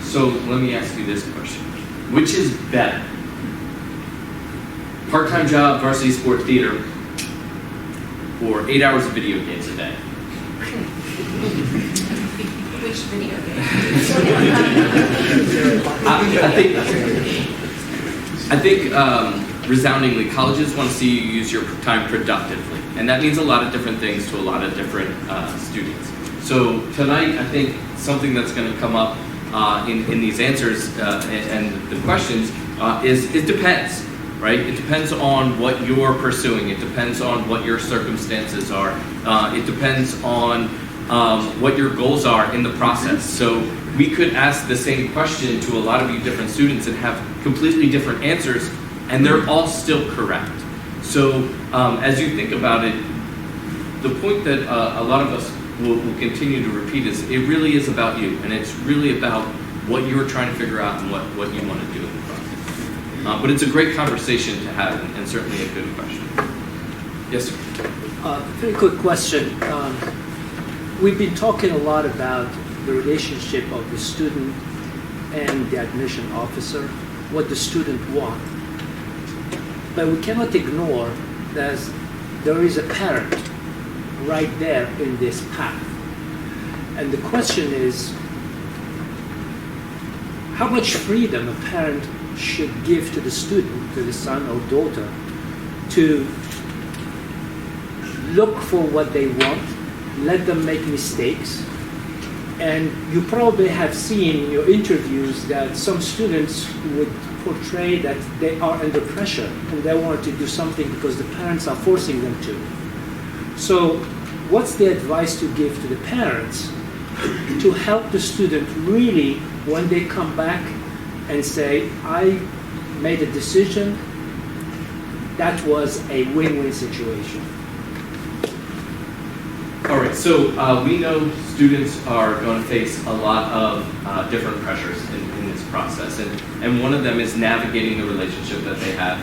Speaker 5: So let me ask you this question. Which is better? Part-time job, varsity sport theater, or 8 hours of video games a day?
Speaker 6: Which video game?
Speaker 5: I think resoundingly, colleges want to see you use your time productively. And that means a lot of different things to a lot of different students. So tonight, I think something that's going to come up in these answers and the questions is it depends, right? It depends on what you're pursuing. It depends on what your circumstances are. It depends on what your goals are in the process. So we could ask the same question to a lot of you different students and have completely different answers, and they're all still correct. So as you think about it, the point that a lot of us will continue to repeat is it really is about you, and it's really about what you're trying to figure out and what you want to do in the process. But it's a great conversation to have, and certainly a good question. Yes, sir.
Speaker 14: Very quick question. We've been talking a lot about the relationship of the student and the admission officer, what the student wants. But we cannot ignore that there is a parent right there in this path. And the question is, how much freedom a parent should give to the student, to the son or daughter, to look for what they want, let them make mistakes. And you probably have seen in your interviews that some students would portray that they are under pressure and they want to do something because the parents are forcing them to. So what's the advice to give to the parents to help the student really, when they come back and say, I made a decision, that was a win-win situation?
Speaker 5: All right, so we know students are going to face a lot of different pressures in this process, and one of them is navigating the relationship that they have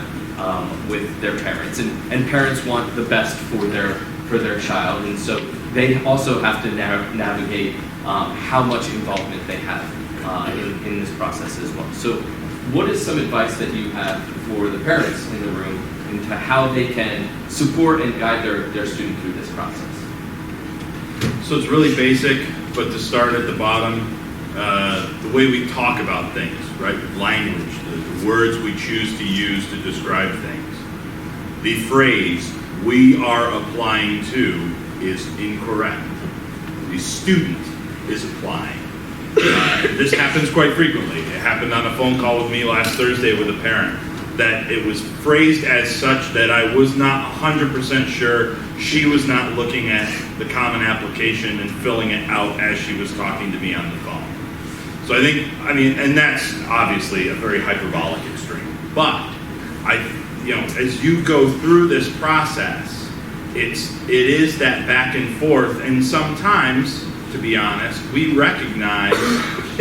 Speaker 5: with their parents, and parents want the best for their child, and so they also have to navigate how much involvement they have in this process as well. So what is some advice that you have for the parents in the room into how they can support and guide their student through this process?
Speaker 3: So it's really basic, but to start at the bottom, the way we talk about things, right? Language, the words we choose to use to describe things. The phrase, we are applying to, is incorrect. The student is applying. This happens quite frequently. It happened on a phone call with me last Thursday with a parent, that it was phrased as such that I was not 100% sure she was not looking at the common application and filling it out as she was talking to me on the phone. So and that's obviously a very hyperbolic extreme. But as you go through this process, it is that back and forth, and sometimes, to be honest, we recognize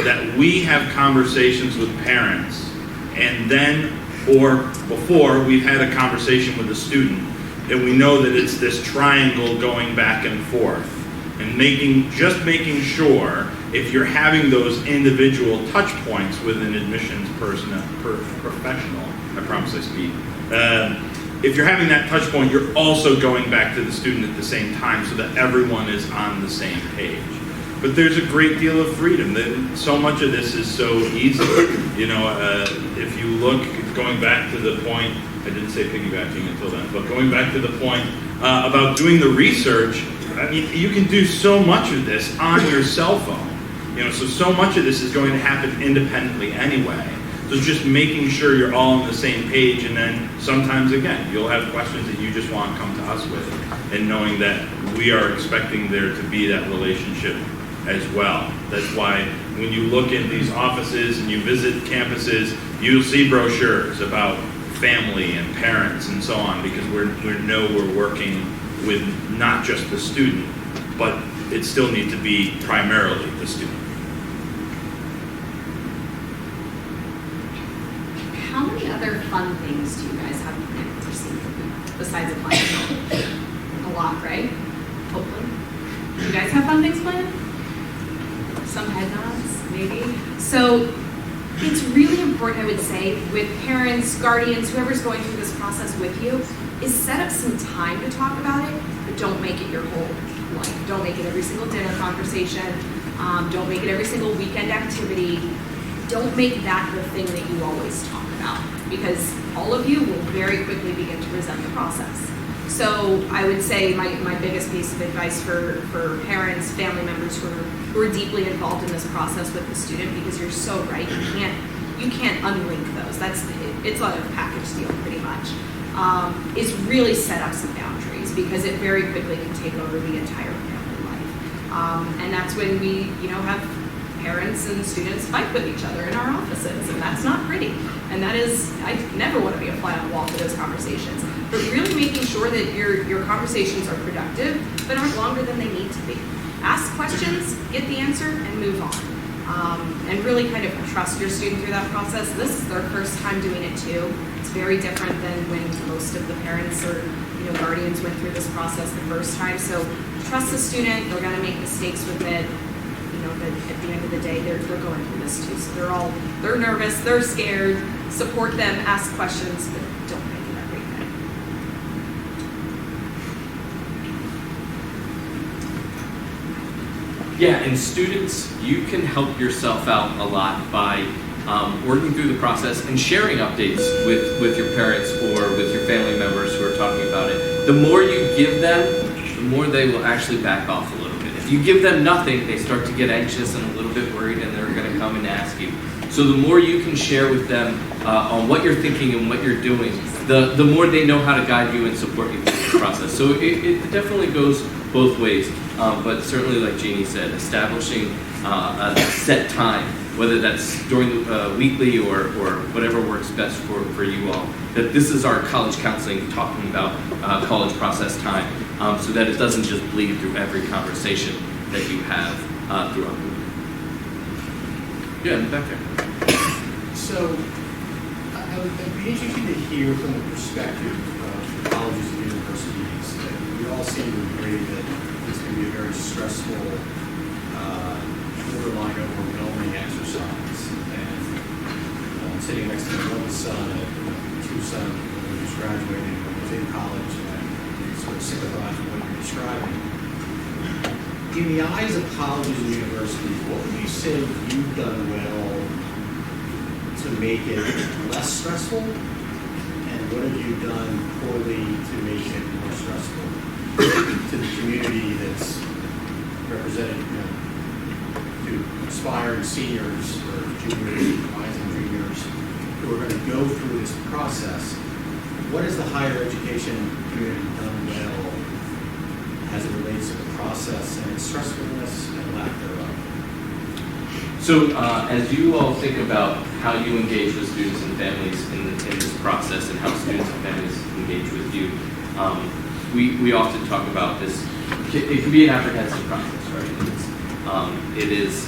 Speaker 3: that we have conversations with parents, and then or before we've had a conversation with a student, and we know that it's this triangle going back and forth, and making sure if you're having those individual touch points with an admissions professional, I promise I speak, if you're having that touch point, you're also going back to the student at the same time so that everyone is on the same page. But there's a great deal of freedom. So much of this is so easy. You know, if you look, going back to the point, I didn't say piggybacking until then, but going back to the point about doing the research, I mean, you can do so much of this on your cell phone. You know, so much of this is going to happen independently anyway. So just making sure you're all on the same page, and then sometimes, again, you'll have questions that you just want to come to us with, and knowing that we are expecting there to be that relationship as well. That's why when you look in these offices and you visit campuses, you'll see brochures about family and parents and so on, because we know we're working with not just the student, but it still needs to be primarily the student.
Speaker 6: How many other fun things do you guys have planned for senior besides applying? A lot, right? Hopefully. Do you guys have fun things planned? Some head nods, maybe. So it's really important, I would say, with parents, guardians, whoever's going through this process with you, is set up some time to talk about it, but don't make it your whole life. Don't make it every single dinner conversation. Don't make it every single weekend activity. Don't make that the thing that you always talk about, because all of you will very quickly begin to resent the process. So I would say my biggest piece of advice for parents, family members who are deeply involved in this process with the student, because you're so right, you can't unlink those. It's like a package deal pretty much. Is really set up some boundaries, because it very quickly can take over the entire family life. And that's when we have parents and students fight with each other in our offices, and that's not pretty. And that is, I never want to be a fly on the wall for those conversations. But really making sure that your conversations are productive, but aren't longer than they need to be. Ask questions, get the answer, and move on. And really kind of trust your student through that process. This is their first time doing it too. It's very different than when most of the parents or guardians went through this process the first time. So trust the student. They're going to make mistakes with it. But at the end of the day, they're going through this too. So they're nervous, they're scared. Support them, ask questions, but don't make it everything.
Speaker 5: Yeah, and students, you can help yourself out a lot by working through the process and sharing updates with your parents or with your family members who are talking about it. The more you give them, the more they will actually back off a little bit. If you give them nothing, they start to get anxious and a little bit worried, and they're going to come and ask you. So the more you can share with them on what you're thinking and what you're doing, the more they know how to guide you and support you through the process. So it definitely goes both ways. But certainly, like Jeannie said, establishing a set time, whether that's during the weekly or whatever works best for you all, that this is our college counseling talking about college process time, so that it doesn't just bleed through every conversation that you have throughout the week. Yeah, in the back there.
Speaker 15: So, I'd be interested to hear from the perspective of colleges and universities that we all seem to agree that this can be a very stressful, borderline overwhelming exercise. And I'm sitting next to my oldest son and two sons who just graduated and was in college, and I sort of sympathize with what you're describing. In the eyes of colleges and universities, what would you say you've done well to make it less stressful, and what have you done poorly to make it more stressful to the community that's represented, to aspiring seniors or juniors, rising juniors who are going to go through this process? What has the higher education community done well as it relates to the process and its stressfulness and lack thereof?
Speaker 5: So as you all think about how you engage with students and families in this process, and how students and families engage with you, we often talk about this. It can be an apprehensive process, right? It is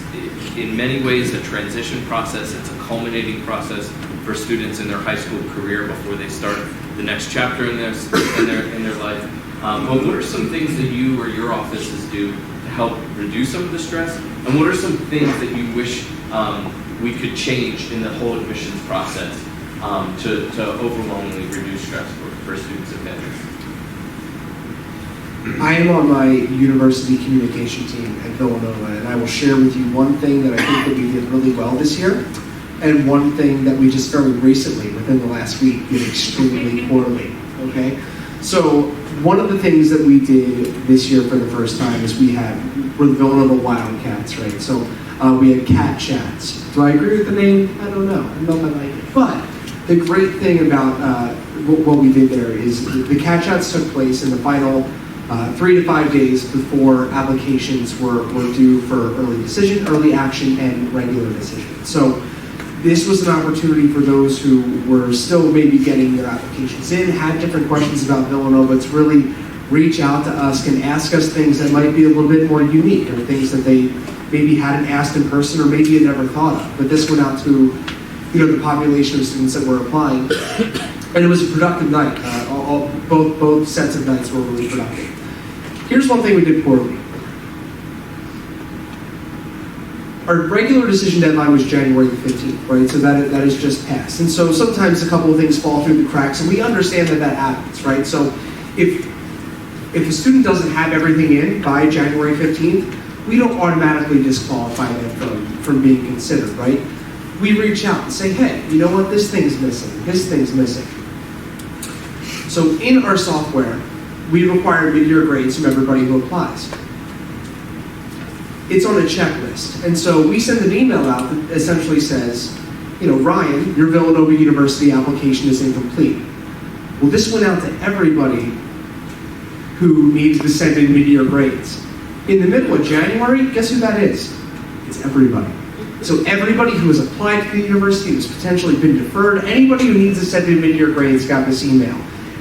Speaker 5: in many ways a transition process. It's a culminating process for students in their high school career before they start the next chapter in their life. But what are some things that you or your offices do to help reduce some of the stress? And what are some things that you wish we could change in the whole admissions process to overwhelmingly reduce stress for students and families?
Speaker 7: I am on my university communication team at Villanova, and I will share with you one thing that I think that we did really well this year, and one thing that we just very recently, within the last week, did extremely poorly, okay? So one of the things that we did this year for the first time is we're the Villanova Wildcats, right? So we had cat chats. Do I agree with the name? I don't know. I don't know if I like it. But the great thing about what we did there is the cat chats took place in the final 3 to 5 days before applications were due for early decision, early action, and regular decision. So this was an opportunity for those who were still maybe getting their applications in, had different questions about Villanova, to really reach out to us and ask us things that might be a little bit more unique, or things that they maybe hadn't asked in person or maybe had never thought of. But this went out to the population of students that were applying, and it was a productive night. Both sets of nights were really productive. Here's one thing we did poorly. Our regular decision deadline was January the 15th, right? So that is just passed. And so sometimes a couple of things fall through the cracks, and we understand that happens, right? So if a student doesn't have everything in by January 15th, we don't automatically disqualify them from being considered, right? We reach out and say, hey, you know what, this thing's missing, this thing's missing. So in our software, we require mid-year grades from everybody who applies. It's on a checklist. And so we send an email out that essentially says, Ryan, your Villanova University application is incomplete. Well, this went out to everybody who needs to send in mid-year grades. In the middle of January, guess who that is? It's everybody. So everybody who has applied to the university, who's potentially been deferred, anybody who needs to send in mid-year grades got this email.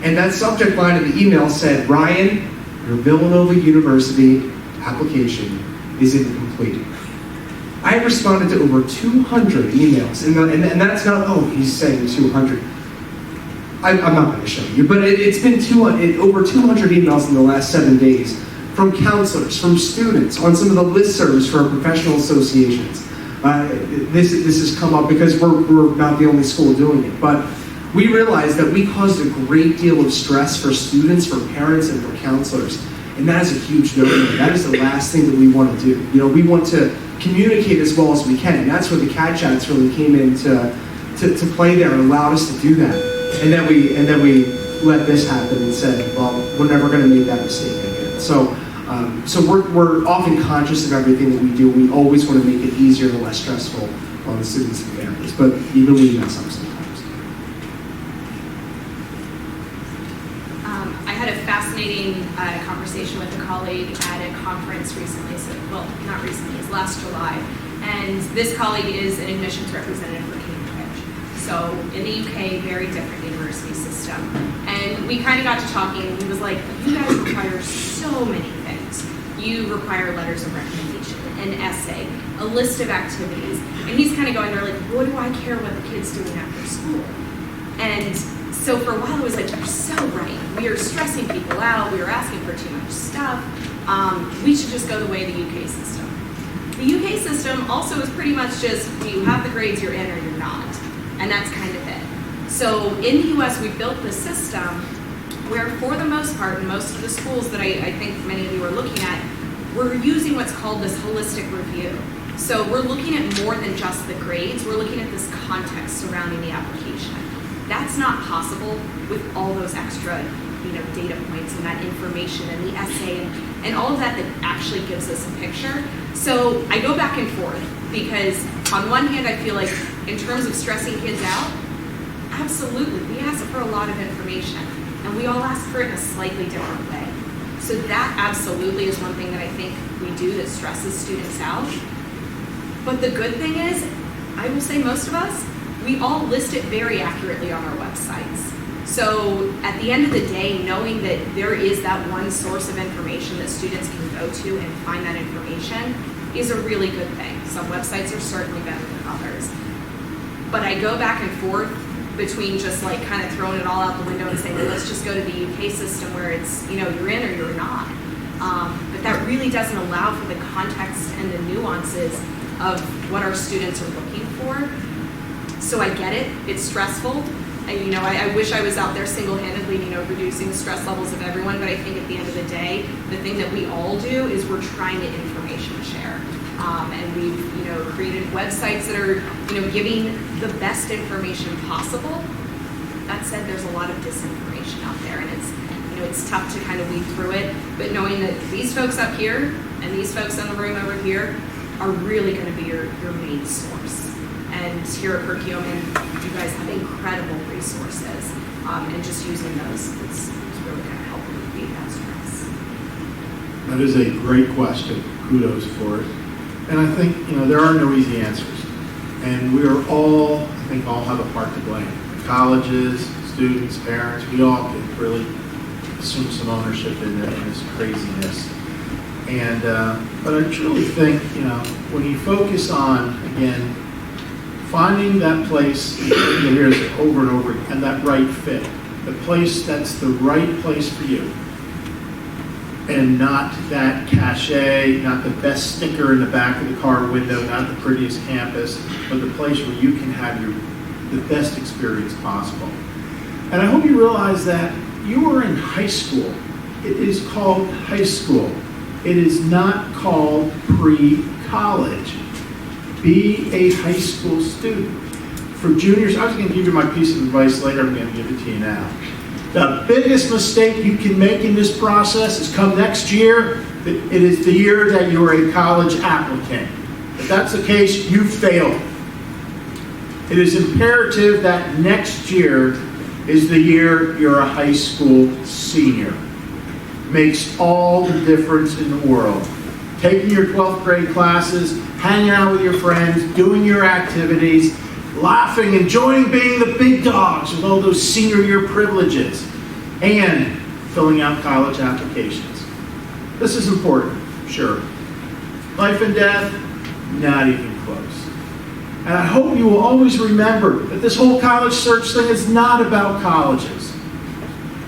Speaker 7: And that subject line of the email said, Ryan, your Villanova University application is incomplete. I responded to over 200 emails, and that's not, he's saying 200. I'm not going to show you, but it's been over 200 emails in the last 7 days from counselors, from students, on some of the listservs for our professional associations. This has come up because we're not the only school doing it, but we realized that we caused a great deal of stress for students, for parents, and for counselors. And that is a huge no-no. That is the last thing that we want to do. We want to communicate as well as we can. And that's where the cat chats really came in to play there and allowed us to do that. And then we let this happen and said, well, we're never going to make that mistake again. So we're often conscious of everything that we do. We always want to make it easier and less stressful on the students and families. But even we mess up sometimes.
Speaker 6: I had a fascinating conversation with a colleague at a conference recently, not recently, it's last July. And this colleague is an admissions representative for Cambridge. So in the UK, very different university system. And we kind of got to talking, and he was like, you guys require so many things. You require letters of recommendation, an essay, a list of activities. And he's kind of going there like, what do I care what the kid's doing after school? And so for a while, I was like, you're so right. We are stressing people out. We are asking for too much stuff. We should just go the way of the UK system. The UK system also is pretty much just, you have the grades, you're in or you're not. And that's kind of it. So in the US, we built this system where for the most part, in most of the schools that I think many of you are looking at, we're using what's called this holistic review. So we're looking at more than just the grades. We're looking at this context surrounding the application. That's not possible with all those extra, data points and that information and the essay and all of that actually gives us a picture. So I go back and forth because on one hand, I feel like in terms of stressing kids out, absolutely, we ask for a lot of information and we all ask for it in a slightly different way. So that absolutely is one thing that I think we do that stresses students out. But the good thing is, I will say most of us, we all list it very accurately on our websites. So at the end of the day, knowing that there is that one source of information that students can go to and find that information is a really good thing. Some websites are certainly better than others. But I go back and forth between just like kind of throwing it all out the window and saying, well, let's just go to the UK system where it's, you know, you're in or you're not. But that really doesn't allow for the context and the nuances of what our students are looking for. So I get it, it's stressful. You know, I wish I was out there single-handedly, you know, reducing the stress levels of everyone, but I think at the end of the day, the thing that we all do is we're trying to information share. And we've, you know, created websites that are, you know, giving the best information possible. That said, there's a lot of disinformation out there, and it's, you know, it's tough to kind of weed through it, but knowing that these folks up here and these folks in the room over here are really going to be your main source. And here at Perkiomen, you guys have incredible resources, and just using those is really going to help alleviate that stress.
Speaker 8: That is a great question. Kudos for it. And I think, you know, there are no easy answers. And we are all, I think, all have a part to blame. Colleges, students, parents, we all can really assume some ownership in this craziness. And, but I truly think, you know, when you focus on, again, finding that place, you hear it over and over, and that right fit, the place that's the right place for you, and not that cachet, not the best sticker in the back of the car window, not the prettiest campus, but the place where you can have the best experience possible. And I hope you realize that you are in high school. It is called high school. It is not called pre-college. Be a high school student. For juniors, I was going to give you my piece of advice later. I'm going to give it to you now. The biggest mistake you can make in this process is come next year, it is the year that you are a college applicant. If that's the case, you failed. It is imperative that next year is the year you're a high school senior. Makes all the difference in the world. Taking your 12th grade classes, hanging out with your friends, doing your activities, laughing, enjoying being the big dogs with all those senior year privileges, and filling out college applications. This is important, sure. Life and death, not even close. And I hope you will always remember that this whole college search thing is not about colleges.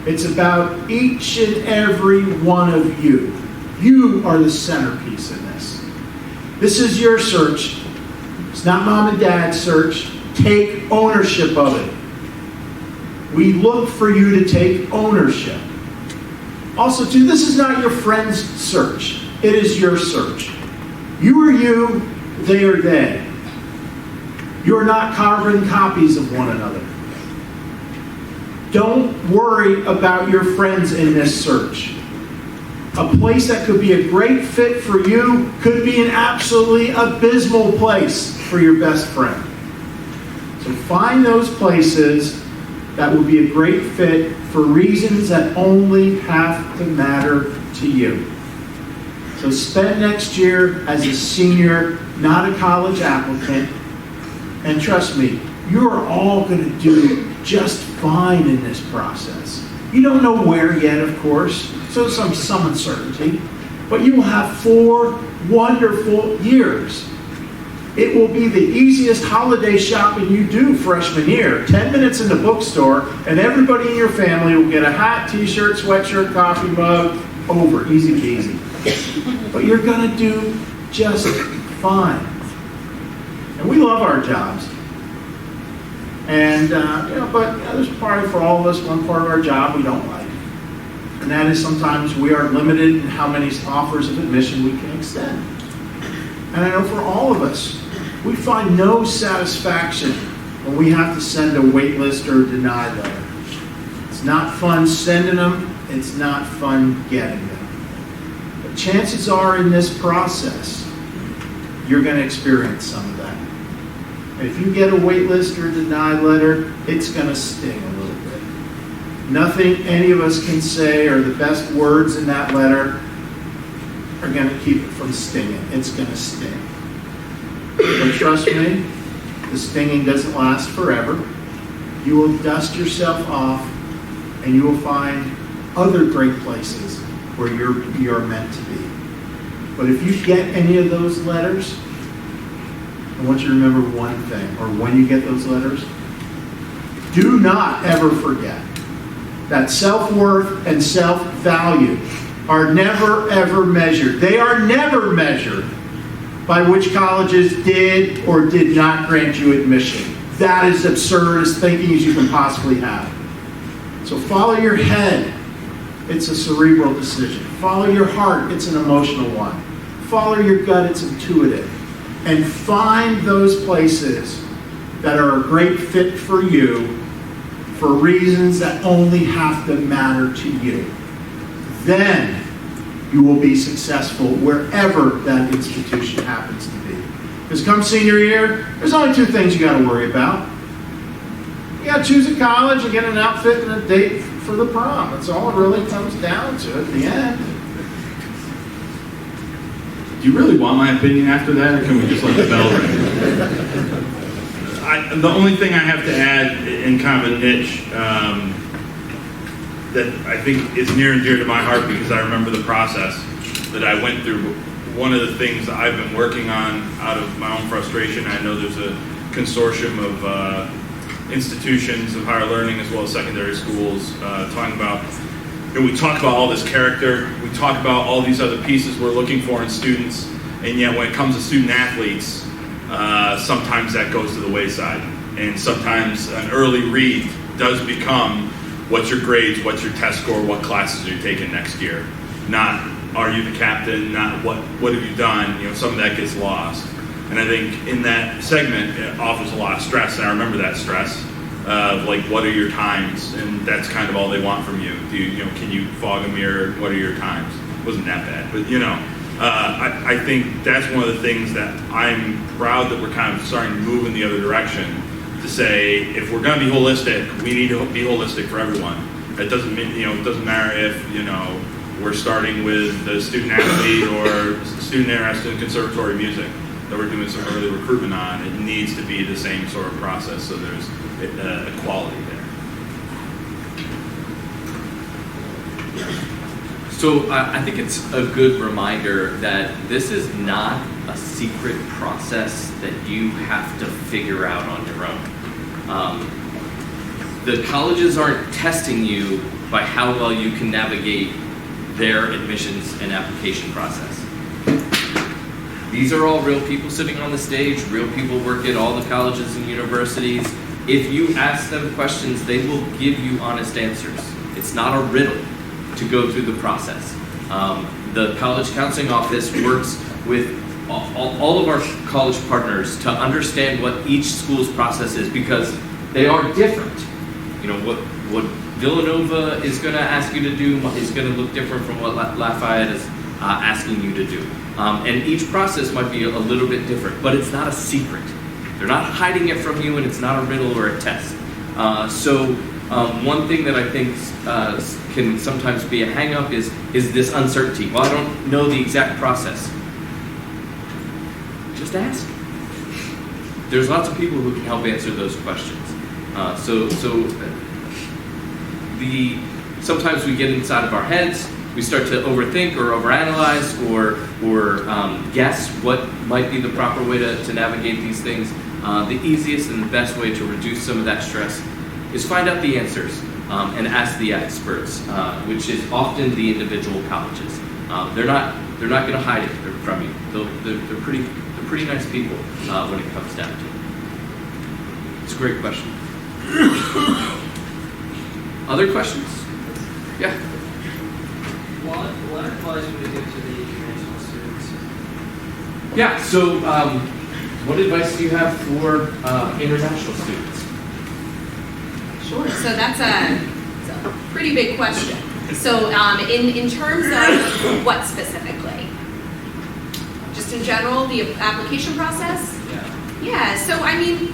Speaker 8: It's about each and every one of you. You are the centerpiece in this. This is your search. It's not mom and dad's search. Take ownership of it. We look for you to take ownership. Also, too, this is not your friend's search. It is your search. You are you, they are they. You're not carbon copies of one another. Don't worry about your friends in this search. A place that could be a great fit for you could be an absolutely abysmal place for your best friend. So find those places that will be a great fit for reasons that only have to matter to you. So spend next year as a senior, not a college applicant. And trust me, you are all going to do just fine in this process. You don't know where yet, of course, so some uncertainty, but you will have 4 wonderful years. It will be the easiest holiday shopping you do freshman year. 10 minutes in the bookstore, and everybody in your family will get a hat, t-shirt, sweatshirt, coffee mug, over, easy peasy. But you're going to do just fine. And we love our jobs. And, but there's probably for all of us one part of our job we don't like. And that is sometimes we are limited in how many offers of admission we can extend. And I know for all of us, we find no satisfaction when we have to send a wait list or a denied letter. It's not fun sending them, it's not fun getting them. But chances are in this process, you're going to experience some of that. If you get a wait list or a denied letter, it's going to sting a little bit. Nothing any of us can say or the best words in that letter are going to keep it from stinging. It's going to sting. But trust me, the stinging doesn't last forever. You will dust yourself off and you will find other great places where you're meant to be. But if you get any of those letters, I want you to remember one thing, or when you get those letters, do not ever forget that self-worth and self-value are never, ever measured. They are never measured by which colleges did or did not grant you admission. That is absurd as thinking as you can possibly have. So follow your head. It's a cerebral decision. Follow your heart. It's an emotional one. Follow your gut. It's intuitive. And find those places that are a great fit for you for reasons that only have to matter to you. Then you will be successful wherever that institution happens to be. Because come senior year, there's only two things you got to worry about. You got to choose a college and get an outfit and a date for the prom. That's all it really comes down to at the end.
Speaker 3: Do you really want my opinion after that, or can we just let the bell ring? The only thing I have to add in kind of a niche that I think is near and dear to my heart because I remember the process that I went through. One of the things that I've been working on out of my own frustration, I know there's a consortium of institutions of higher learning as well as secondary schools talking about, we talk about all this character, we talk about all these other pieces we're looking for in students, and yet when it comes to student athletes, sometimes that goes to the wayside. And sometimes an early read does become what's your grades, what's your test score, what classes are you taking next year. Not are you the captain, not what have you done, some of that gets lost. And I think in that segment, it offers a lot of stress, and I remember that stress of like, what are your times? And that's kind of all they want from you. Can you fog a mirror? What are your times? It wasn't that bad, but I think that's one of the things that I'm proud that we're kind of starting to move in the other direction to say, if we're going to be holistic, we need to be holistic for everyone. It doesn't mean, it doesn't matter if, we're starting with the student athlete or student interested in conservatory music that we're doing some early recruitment on. It needs to be the same sort of process so there's equality there.
Speaker 5: So I think it's a good reminder that this is not a secret process that you have to figure out on your own. The colleges aren't testing you by how well you can navigate their admissions and application process. These are all real people sitting on the stage, real people work at all the colleges and universities. If you ask them questions, they will give you honest answers. It's not a riddle to go through the process. The College Counseling Office works with all of our college partners to understand what each school's process is because they are different. What Villanova is going to ask you to do is going to look different from what Lafayette is asking you to do. And each process might be a little bit different, but it's not a secret. They're not hiding it from you, and it's not a riddle or a test. One thing that I think can sometimes be a hang-up is this uncertainty. Well, I don't know the exact process. Just ask. There's lots of people who can help answer those questions. Sometimes we get inside of our heads, we start to overthink or overanalyze or guess what might be the proper way to navigate these things. The easiest and the best way to reduce some of that stress is find out the answers and ask the experts, which is often the individual colleges. They're not going to hide it from you. They're pretty nice people when it comes down to it. It's a great question. Other questions? Yeah.
Speaker 16: What advice would you give to the international students?
Speaker 5: Yeah. So, what advice do you have for international students?
Speaker 6: Sure. So that's a pretty big question. So, in terms of what specifically? Just in general, the application process? Yeah. So, I mean,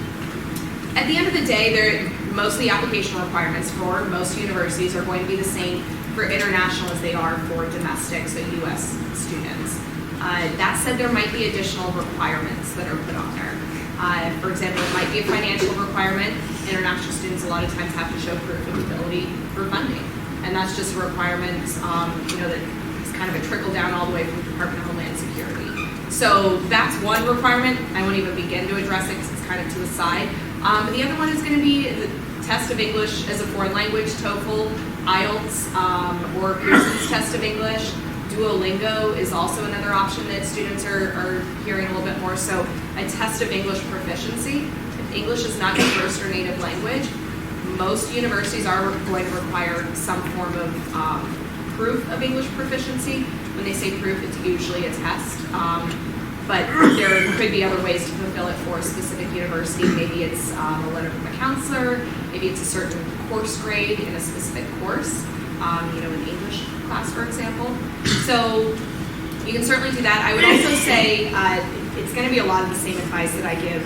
Speaker 6: at the end of the day, most of the application requirements for most universities are going to be the same for international as they are for domestic, so U.S. students. That said, there might be additional requirements that are put on there. For example, it might be a financial requirement. International students a lot of times have to show proof of ability for funding. And that's just a requirement that is kind of a trickle down all the way from the Department of Homeland Security. So that's one requirement. I won't even begin to address it because it's kind of to the side. But the other one is going to be test of English as a foreign language, TOEFL, IELTS, or Pearson's test of English. Duolingo is also another option that students are hearing a little bit more. So a test of English proficiency. If English is not your first or native language, most universities are going to require some form of proof of English proficiency. When they say proof, it's usually a test. But there could be other ways to fulfill it for a specific university. Maybe it's a letter from a counselor. Maybe it's a certain course grade in a specific course, an English class, for example. So you can certainly do that. I would also say it's going to be a lot of the same advice that I give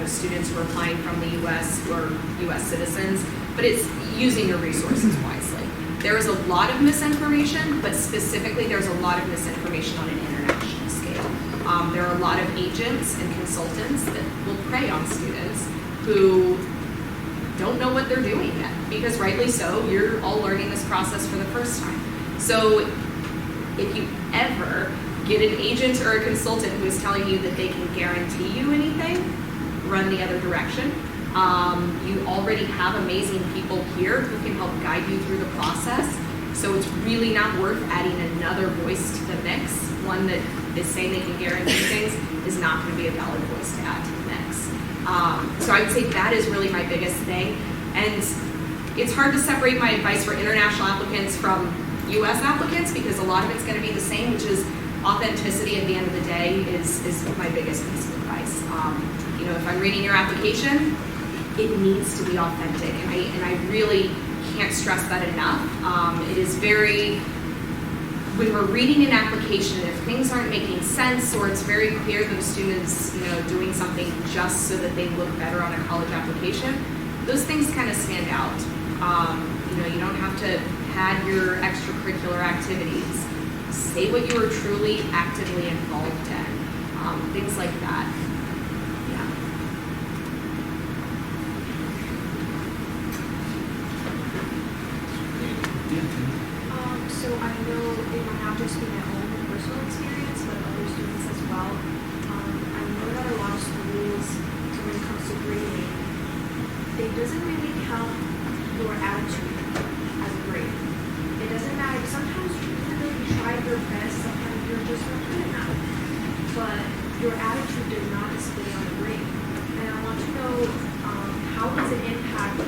Speaker 6: students who are applying from the U.S. who are U.S. citizens, but it's using your resources wisely. There is a lot of misinformation, but specifically there's a lot of misinformation on an international scale. There are a lot of agents and consultants that will prey on students who don't know what they're doing yet, because rightly so, you're all learning this process for the first time. So if you ever get an agent or a consultant who is telling you that they can guarantee you anything, run the other direction. You already have amazing people here who can help guide you through the process. So it's really not worth adding another voice to the mix. One that is saying they can guarantee things is not going to be a valid voice to add to the mix. So I would say that is really my biggest thing. And it's hard to separate my advice for international applicants from US applicants because a lot of it's going to be the same, which is authenticity at the end of the day is my biggest piece of advice. If I'm reading your application, it needs to be authentic, and I really can't stress that enough. It is very, when we're reading an application, if things aren't making sense or it's very clear that a student is doing something just so that they look better on a college application, those things kind of stand out. You don't have to pad your extracurricular activities. Say what you are truly actively involved in. Things like that.
Speaker 17: So I know it might not just be my own personal experience, but other students as well. I know that a lot of schools, so when it comes to grading, it doesn't really count your attitude as a grade. It doesn't matter. Sometimes you really try your best, sometimes you're just not good enough. But your attitude does not display on the grade. And I want to know how does it impact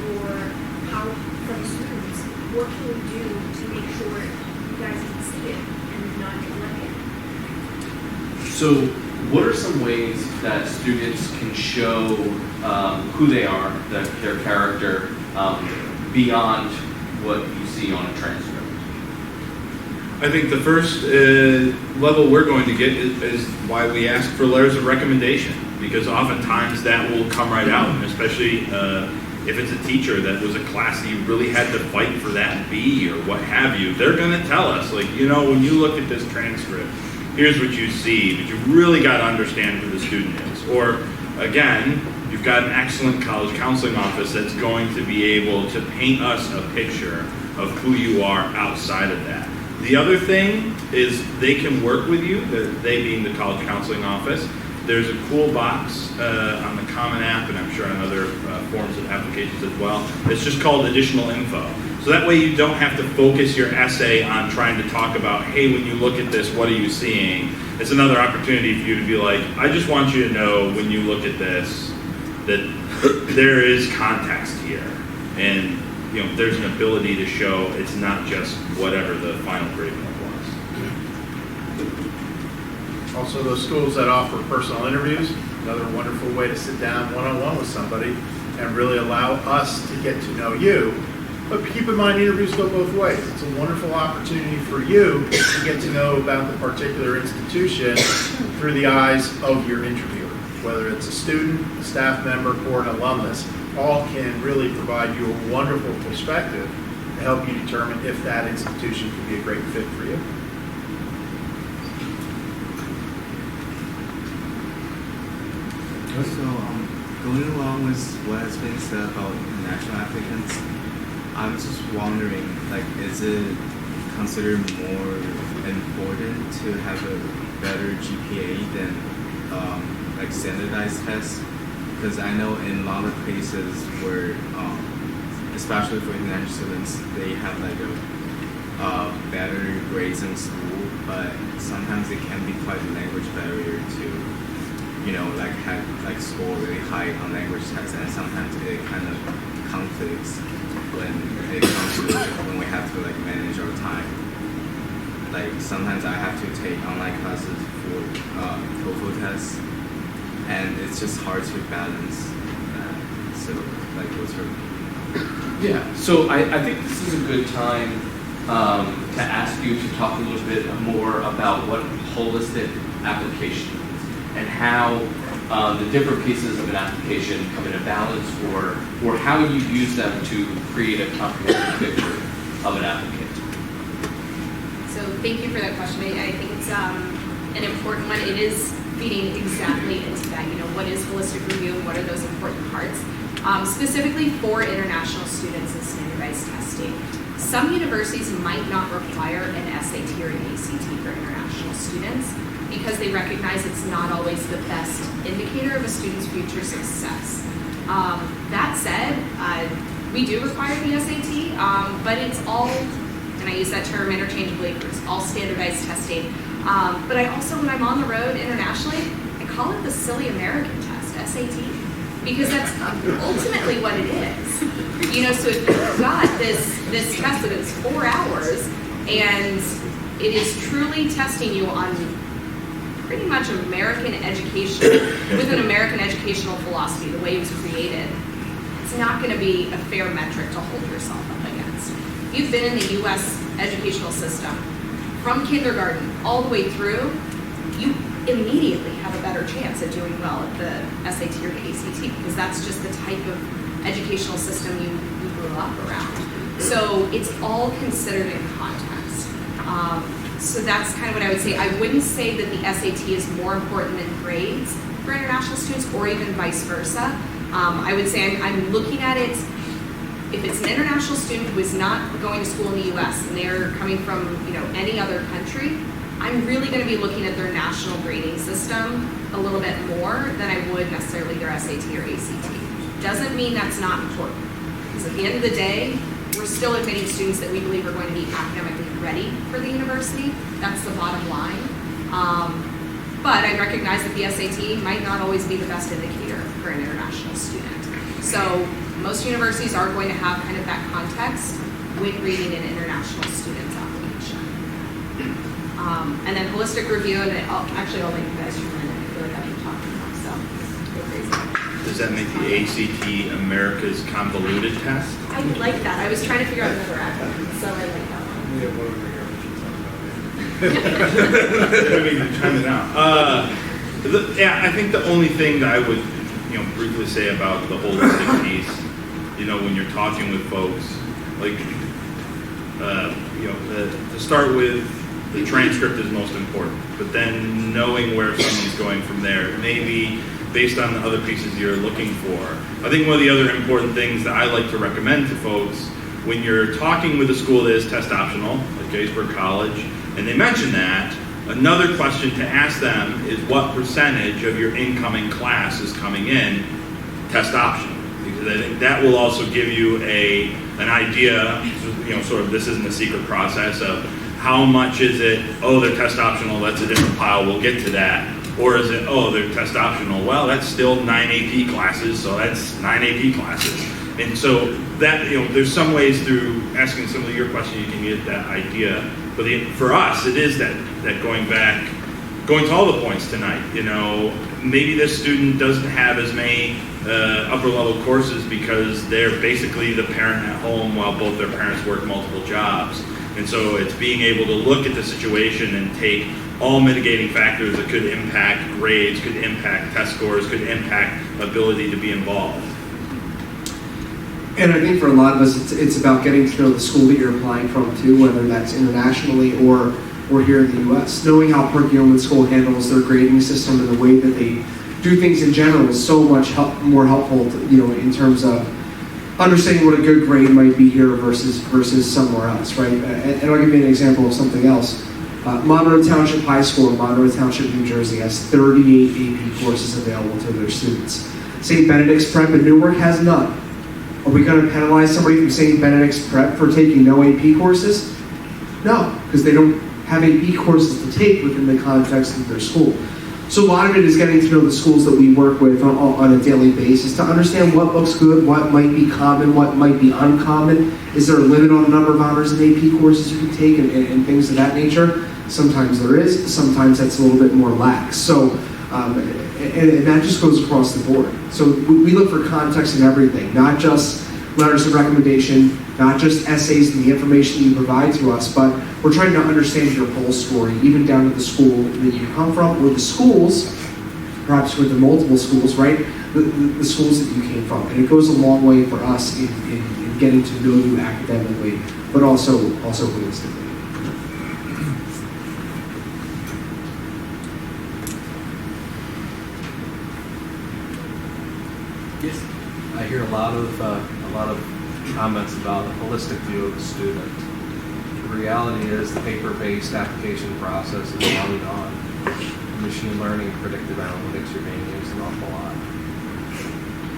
Speaker 17: from students? What can we do to make sure you guys can see it and not neglect it?
Speaker 5: So what are some ways that students can show who they are, their character, beyond what you see on a transcript?
Speaker 3: I think the first level we're going to get is why we ask for letters of recommendation, because oftentimes that will come right out, and especially if it's a teacher that was a class that you really had to fight for that B or what have you. They're going to tell us, when you look at this transcript, here's what you see, but you really got to understand who the student is. Or, again, you've got an excellent college counseling office that's going to be able to paint us a picture of who you are outside of that. The other thing is they can work with you, they being the college counseling office. There's a cool box on the Common App, and I'm sure on other forms of applications as well. It's just called additional info. So that way you don't have to focus your essay on trying to talk about, hey, when you look at this, what are you seeing? It's another opportunity for you to be like, I just want you to know when you look at this that there is context here. And there's an ability to show it's not just whatever the final grade was.
Speaker 8: Also, those schools that offer personal interviews, another wonderful way to sit down one-on-one with somebody and really allow us to get to know you. But keep in mind, interviews go both ways. It's a wonderful opportunity for you to get to know about the particular institution through the eyes of your interviewer, whether it's a student, a staff member, or an alumnus. All can really provide you a wonderful perspective to help you determine if that institution can be a great fit for you.
Speaker 12: So, going along with what has been said about international applicants, I'm just wondering, is it considered more important to have a better GPA than standardized tests? Because I know in a lot of cases where especially for international students, they have like a better grades in school, but sometimes it can be quite a language barrier to, you know, like have like score really high on language tests, and sometimes it kind of conflicts when it comes to when we have to like manage our time. Like sometimes I have to take online classes for TOEFL tests, and it's just hard to balance that. So like what's your
Speaker 5: Yeah, so I think this is a good time to ask you to talk a little bit more about what holistic application is and how the different pieces of an application come into balance, or how you use them to create a comprehensive picture of an application.
Speaker 6: So thank you for that question. I think it's an important one. It is feeding exactly into that. You know, what is holistic review and what are those important parts? Specifically for international students and standardized testing. Some universities might not require an SAT or an ACT for international students because they recognize it's not always the best indicator of a student's future success. That said, we do require the SAT, but it's all, and I use that term interchangeably, it's all standardized testing. But I also, when I'm on the road internationally, I call it the silly American test, SAT. Because that's ultimately what it is. You know, so if you've got this test that is 4 hours and it is truly testing you on pretty much American education, with an American educational philosophy, the way it was created, it's not going to be a fair metric to hold yourself up against. If you've been in the U.S. educational system, from kindergarten all the way through, you immediately have a better chance at doing well at the SAT or the ACT because that's just the type of educational system you grew up around. So it's all considered in context. So that's kind of what I would say. I wouldn't say that the SAT is more important than grades for international students or even vice versa. I would say I'm looking at it, if it's an international student who is not going to school in the US and they're coming from, you know, any other country, I'm really going to be looking at their national grading system a little bit more than I would necessarily their SAT or ACT. Doesn't mean that's not important. Because at the end of the day, we're still admitting students that we believe are going to be academically ready for the university. That's the bottom line. But I recognize that the SAT might not always be the best indicator for an international student. So most universities are going to have kind of that context when reading an international student's application. And then holistic review, and I'll let you guys chime in. I feel like I've been talking now, so go crazy.
Speaker 3: Does that make the ACT America's convoluted test?
Speaker 6: I like that. I was trying to figure out another acronym, so I like that one.
Speaker 1: We have one over here.
Speaker 3: I mean, chime it out. Yeah, I think the only thing that I would, you know, briefly say about the holistic piece, you know, when you're talking with folks, like, you know, to start with, the transcript is most important, but then knowing where someone's going from there, maybe based on the other pieces you're looking for. I think one of the other important things that I like to recommend to folks when you're talking with a school that is test optional, like Gettysburg College, and they mention that, another question to ask them is what percentage of your incoming class is coming in test optional? Because I think that will also give you an idea, you know, sort of this isn't a secret process of how much is it, oh, they're test optional, that's a different pile, we'll get to that. Or is it, oh, they're test optional, well, that's still 9 AP classes, so that's 9 AP classes. And so that, you know, there's some ways through asking some of your questions you can get that idea. But for us, it is that going to all the points tonight, you know, maybe this student doesn't have as many upper level courses because they're basically the parent at home while both their parents work multiple jobs. And so it's being able to look at the situation and take all mitigating factors that could impact grades, could impact test scores, could impact ability to be involved.
Speaker 7: And I think for a lot of us, it's about getting to know the school that you're applying from too, whether that's internationally or here in the U.S. Knowing how Perkiomen School handles their grading system and the way that they do things in general is so much more helpful, to, you know, in terms of understanding what a good grade might be here versus somewhere else, right? And I'll give you an example of something else. Monroe Township High School in Monroe Township, New Jersey has 38 AP courses available to their students. St. Benedict's Prep in Newark has none. Are we going to penalize somebody from St. Benedict's Prep for taking no AP courses? No, because they don't have AP courses to take within the context of their school. So a lot of it is getting to know the schools that we work with on a daily basis to understand what looks good, what might be common, what might be uncommon. Is there a limit on the number of honors and AP courses you can take and things of that nature? Sometimes there is, sometimes that's a little bit more lax. So, and that just goes across the board. So we look for context in everything, not just letters of recommendation, not just essays and the information that you provide to us, but we're trying to understand your whole story, even down to the school that you come from, or the schools, perhaps with the multiple schools, right? The schools that you came from. And it goes a long way for us in getting to know you academically, but also holistically.
Speaker 18: Yes. I hear a lot of comments about a holistic view of the student. The reality is the paper-based application process is long gone. Machine learning, predictive analytics are being used an awful lot.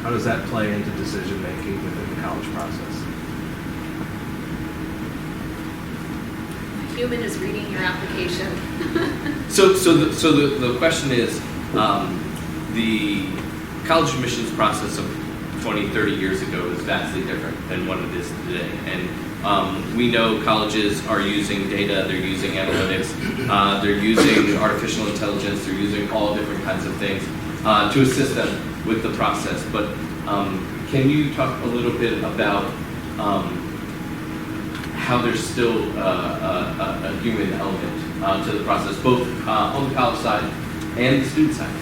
Speaker 18: How does that play into decision making within the college process?
Speaker 6: A human is reading your application.
Speaker 5: So the question is, the college admissions process of 20, 30 years ago is vastly different than what it is today. And we know colleges are using data, they're using analytics, they're using artificial intelligence, they're using all different kinds of things to assist them with the process. But can you talk a little bit about how there's still a human element to the process, both on the college side and the student side?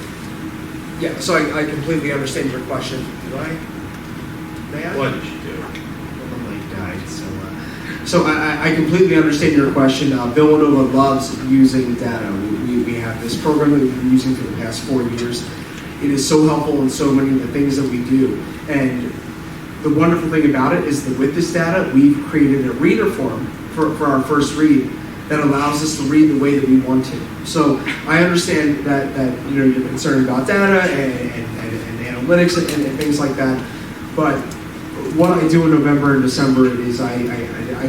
Speaker 7: Yeah, so I completely understand your question. May I?
Speaker 3: What did you do?
Speaker 7: Well, the mic died, so I completely understand your question. Villanova loves using data. We have this program that we've been using for the past 4 years. It is so helpful in so many of the things that we do. And the wonderful thing about it is that with this data, we've created a reader form for our first read that allows us to read the way that we want to. So I understand that you're concerned about data and analytics and things like that. But what I do in November and December is I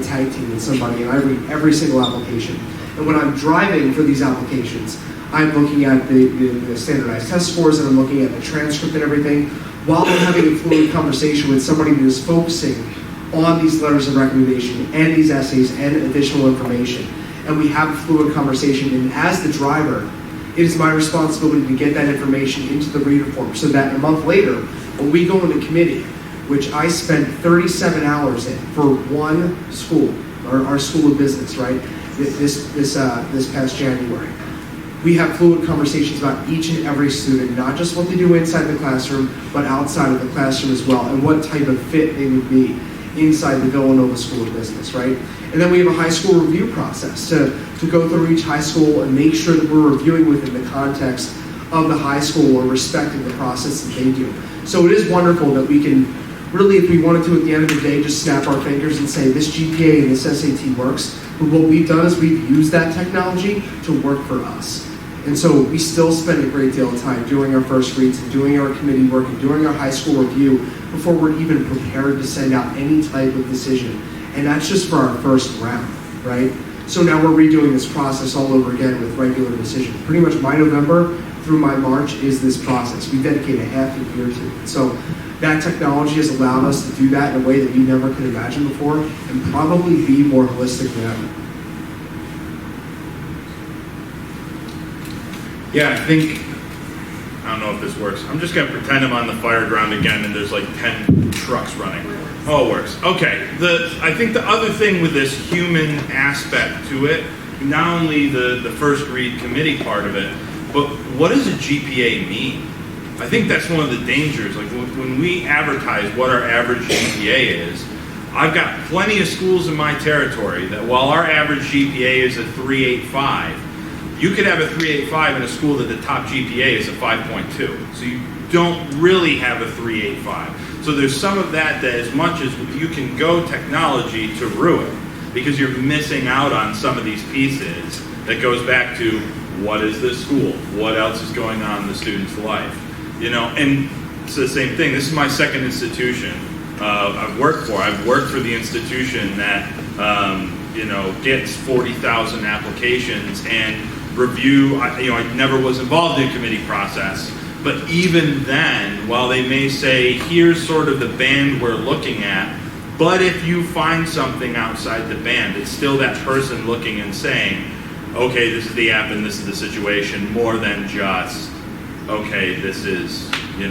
Speaker 7: tag team with somebody and I read every single application. And when I'm driving for these applications, I'm looking at the standardized test scores and I'm looking at the transcript and everything while I'm having a fluid conversation with somebody who is focusing on these letters of recommendation and these essays and additional information. And we have a fluid conversation, and as the driver, it is my responsibility to get that information into the reader form so that a month later, when we go into committee, which I spent 37 hours in for one school, our school of business, right, this past January. We have fluid conversations about each and every student, not just what they do inside the classroom, but outside of the classroom as well, and what type of fit they would be inside the Villanova School of Business, right? And then we have a high school review process to go through each high school and make sure that we're reviewing within the context of the high school or respecting the process that they do. So it is wonderful that we can really, if we wanted to at the end of the day, just snap our fingers and say this GPA and this SAT works. But what we've done is we've used that technology to work for us. And so we still spend a great deal of time doing our first reads and doing our committee work and doing our high school review before we're even prepared to send out any type of decision. And that's just for our first round, right? So now we're redoing this process all over again with regular decisions. Pretty much my November through my March is this process. We dedicate a half a year to it. So that technology has allowed us to do that in a way that we never could imagine before and probably be more holistic than ever.
Speaker 3: Yeah, I think, I don't know if this works. I'm just gonna pretend I'm on the fire ground again and there's like 10 trucks running. Oh, it works. Okay, I think the other thing with this human aspect to it, not only the first read committee part of it, but what does a GPA mean? I think that's one of the dangers. Like when we advertise what our average GPA is, I've got plenty of schools in my territory that while our average GPA is a 3.85, you could have a 3.85 in a school that the top GPA is a 5.2. So you don't really have a 3.85. So there's some of that as much as you can go technology to ruin, because you're missing out on some of these pieces that goes back to what is this school? What else is going on in the student's life? You know, and it's the same thing. This is my second institution. I've worked for. I've worked for the institution that gets 40,000 applications and review. I never was involved in a committee process, but even then, while they may say, here's sort of the band we're looking at, but if you find something outside the band, it's still that person looking and saying, okay, this is the app and this is the situation, more than just, okay, this is, you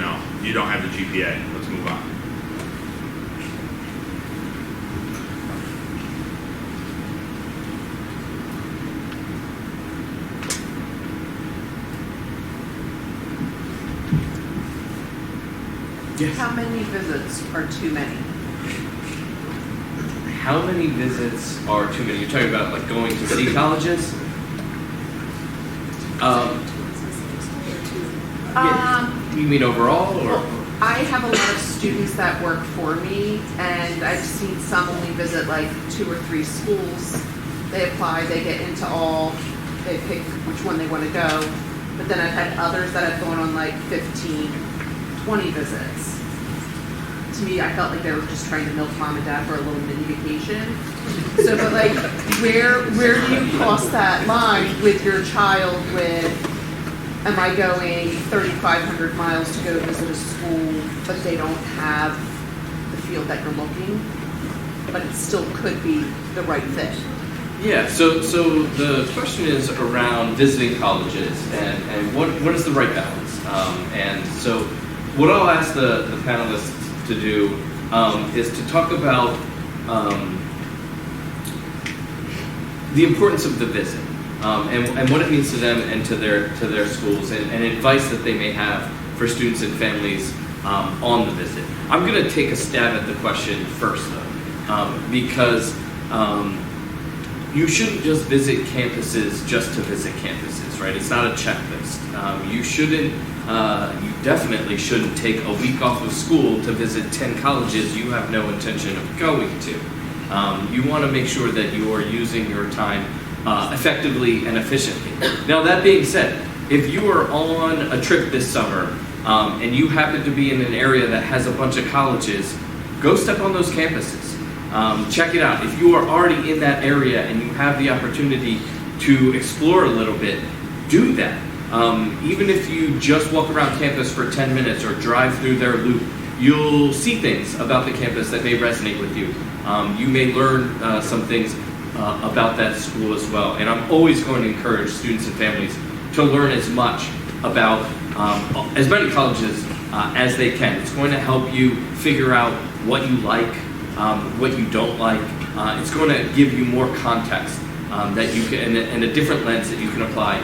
Speaker 3: don't have the GPA, let's move on. Yes.
Speaker 19: How many visits are too many?
Speaker 5: How many visits are too many? You're talking about like going to city colleges? You mean overall, or?
Speaker 19: Well, I have a lot of students that work for me, and I've seen some only visit like 2 or 3 schools. They apply, they get into all, they pick which one they want to go. But then I've had others that have gone on like 15, 20 visits. To me, I felt like they were just trying to milk mom and dad for a little mini vacation. So, but like, where do you cross that line with your child with, am I going 3,500 miles to go visit a school, but they don't have the field that you're looking, but it still could be the right fit?
Speaker 5: Yeah, so the question is around visiting colleges and what is the right balance? And so what I'll ask the panelists to do is to talk about the importance of the visit and what it means to them and to their schools and advice that they may have for students and families on the visit. I'm going to take a stab at the question first though, because you shouldn't just visit campuses just to visit campuses, right? It's not a checklist. You definitely shouldn't take a week off of school to visit 10 colleges you have no intention of going to. You want to make sure that you are using your time effectively and efficiently. Now, that being said, if you are on a trip this summer and you happen to be in an area that has a bunch of colleges, go step on those campuses. Check it out. If you are already in that area and you have the opportunity to explore a little bit, do that. Even if you just walk around campus for 10 minutes or drive through their loop, you'll see things about the campus that may resonate with you. You may learn some things about that school as well. And I'm always going to encourage students and families to learn as much about as many colleges as they can. It's going to help you figure out what you like, what you don't like. It's going to give you more context that you can, and a different lens that you can apply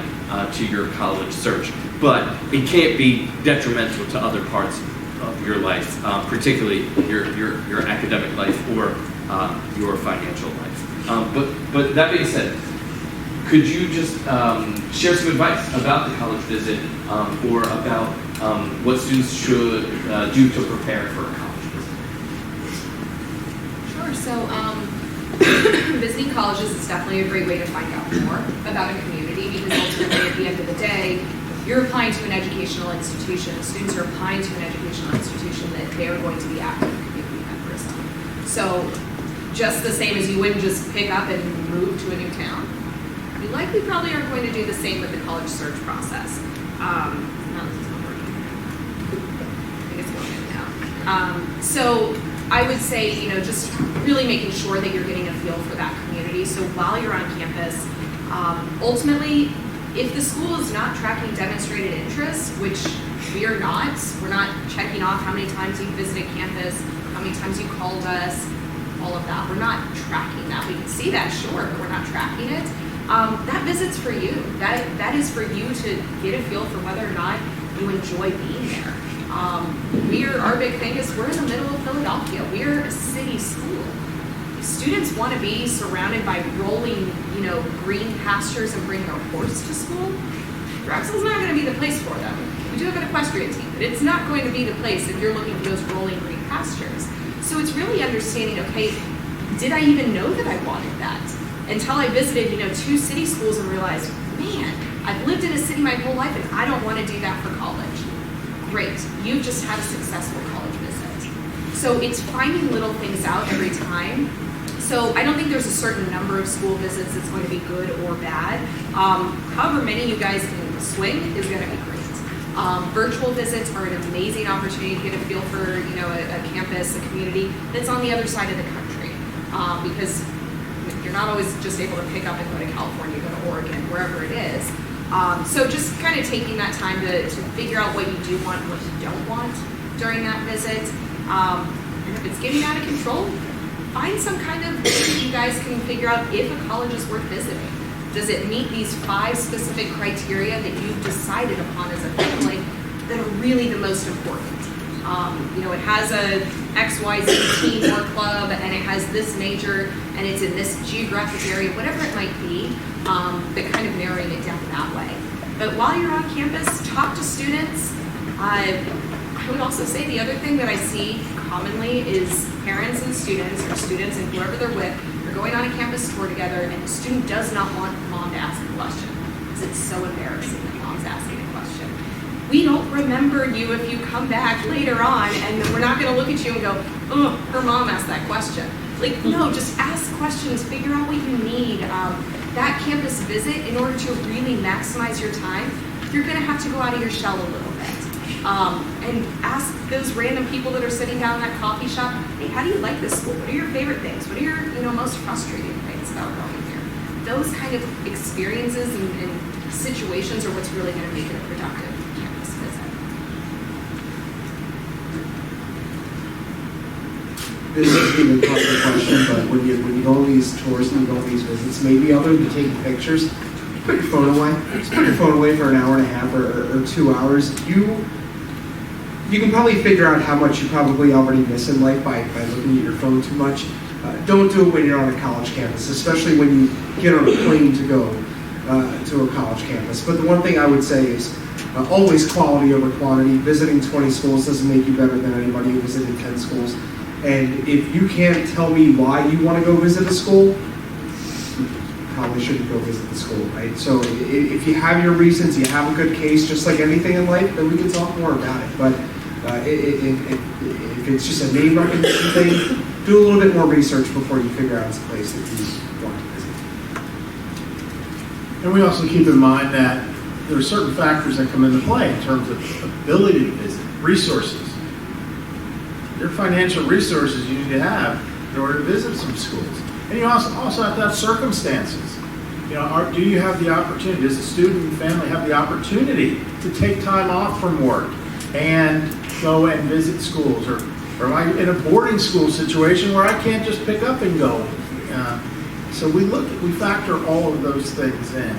Speaker 5: to your college search. But it can't be detrimental to other parts of your life, particularly your academic life or your financial life. But that being said, could you just share some advice about the college visit or about what students should do to prepare for a college visit?
Speaker 6: Sure. So visiting colleges is definitely a great way to find out more about a community, because ultimately at the end of the day, you're applying to an educational institution. Students are applying to an educational institution that they're going to be active community members of. So just the same as you wouldn't just pick up and move to a new town, you likely probably aren't going to do the same with the college search process. No, this is not working. I think it's going in now. So I would say, just really making sure that you're getting a feel for that community. So while you're on campus, ultimately, if the school is not tracking demonstrated interest, which we are not, we're not checking off how many times you visited campus, how many times you called us, all of that. We're not tracking that. We can see that, sure, but we're not tracking it. That visit's for you. That is for you to get a feel for whether or not you enjoy being there. Our big thing is we're in the middle of Philadelphia. We're a city school. Students want to be surrounded by rolling, green pastures and bring their horse to school. Drexel's not going to be the place for them. We do have an equestrian team, but it's not going to be the place if you're looking for those rolling green pastures. So it's really understanding, okay, did I even know that I wanted that? Until I visited, 2 city schools and realized, man, I've lived in a city my whole life and I don't want to do that for college. Great, you've just had a successful college visit. So it's finding little things out every time. So I don't think there's a certain number of school visits that's going to be good or bad. However many you guys can swing is going to be great. Virtual visits are an amazing opportunity to get a feel for, you know, a campus, a community that's on the other side of the country, because you're not always just able to pick up and go to California, go to Oregon, wherever it is. So just kind of taking that time to figure out what you do want and what you don't want during that visit. And if it's getting out of control, find some kind of way that you guys can figure out if a college is worth visiting. Does it meet these 5 specific criteria that you've decided upon as a family that are really the most important? You know, it has a XYZ team or club, and it has this major, and it's in this geographic area, whatever it might be, but kind of narrowing it down that way. But while you're on campus, talk to students. I would also say the other thing that I see commonly is parents and students, or students and whoever they're with, are going on a campus tour together, and the student does not want mom to ask a question because it's so embarrassing that mom's asking a question. We don't remember you if you come back later on, and we're not going to look at you and go, oh, her mom asked that question. Like, no, just ask questions, figure out what you need. That campus visit, in order to really maximize your time, you're going to have to go out of your shell a little bit. And ask those random people that are sitting down in that coffee shop, hey, how do you like this school? What are your favorite things? What are your, you know, most frustrating things about going here? Those kind of experiences and situations are what's really going to make it a productive campus visit.
Speaker 7: This isn't even part of the question, but when you go on these tours and you go on these visits, maybe other than taking pictures, put your phone away. Just put your phone away for an hour and a half or 2 hours. You can probably figure out how much you probably already miss in life by looking at your phone too much. Don't do it when you're on a college campus, especially when you get on a plane to go to a college campus. But the one thing I would say is always quality over quantity. Visiting 20 schools doesn't make you better than anybody who visited 10 schools. And if you can't tell me why you want to go visit a school, you probably shouldn't go visit the school, right? So if you have your reasons, you have a good case, just like anything in life, then we can talk more about it. But if it's just a name recognition thing, do a little bit more research before you figure out it's a place that you want to visit.
Speaker 8: And we also keep in mind that there are certain factors that come into play in terms of ability to visit, resources. Your financial resources you need to have in order to visit some schools. And you also have to have circumstances. You know, do you have the opportunity, does the student and family have the opportunity to take time off from work and go and visit schools? Or am I in a boarding school situation where I can't just pick up and go? So we factor all of those things in.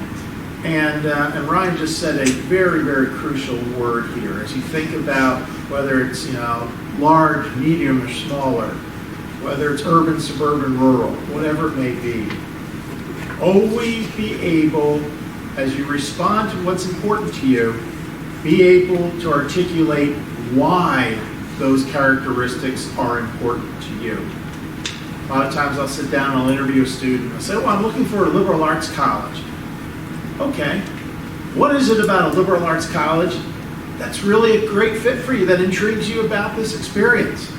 Speaker 8: And Ryan just said a very, very crucial word here. As you think about whether it's, you know, large, medium, or smaller, whether it's urban, suburban, rural, whatever it may be, always be able, as you respond to what's important to you, be able to articulate why those characteristics are important to you. A lot of times I'll sit down, I'll interview a student, I'll say, well, I'm looking for a liberal arts college. Okay, what is it about a liberal arts college that's really a great fit for you, that intrigues you about this experience?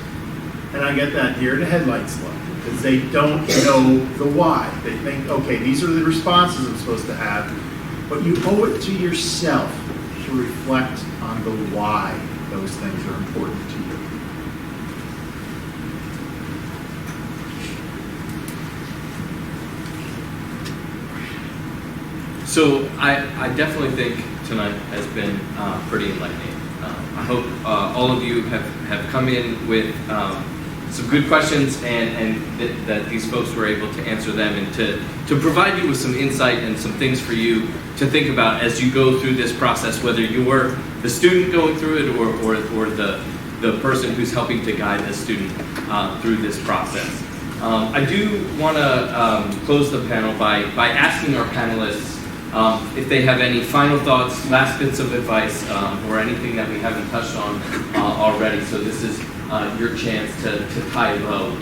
Speaker 8: And I get that deer in the headlights look, because they don't know the why. They think, okay, these are the responses I'm supposed to have, but you owe it to yourself to reflect on the why those things are important to you.
Speaker 5: So I definitely think tonight has been pretty enlightening. I hope all of you have come in with some good questions, and that these folks were able to answer them and to provide you with some insight and some things for you to think about as you go through this process, whether you're the student going through it or the person who's helping to guide the student through this process. I do want to close the panel by asking our panelists if they have any final thoughts, last bits of advice, or anything that we haven't touched on already. So this is your chance to tie a bow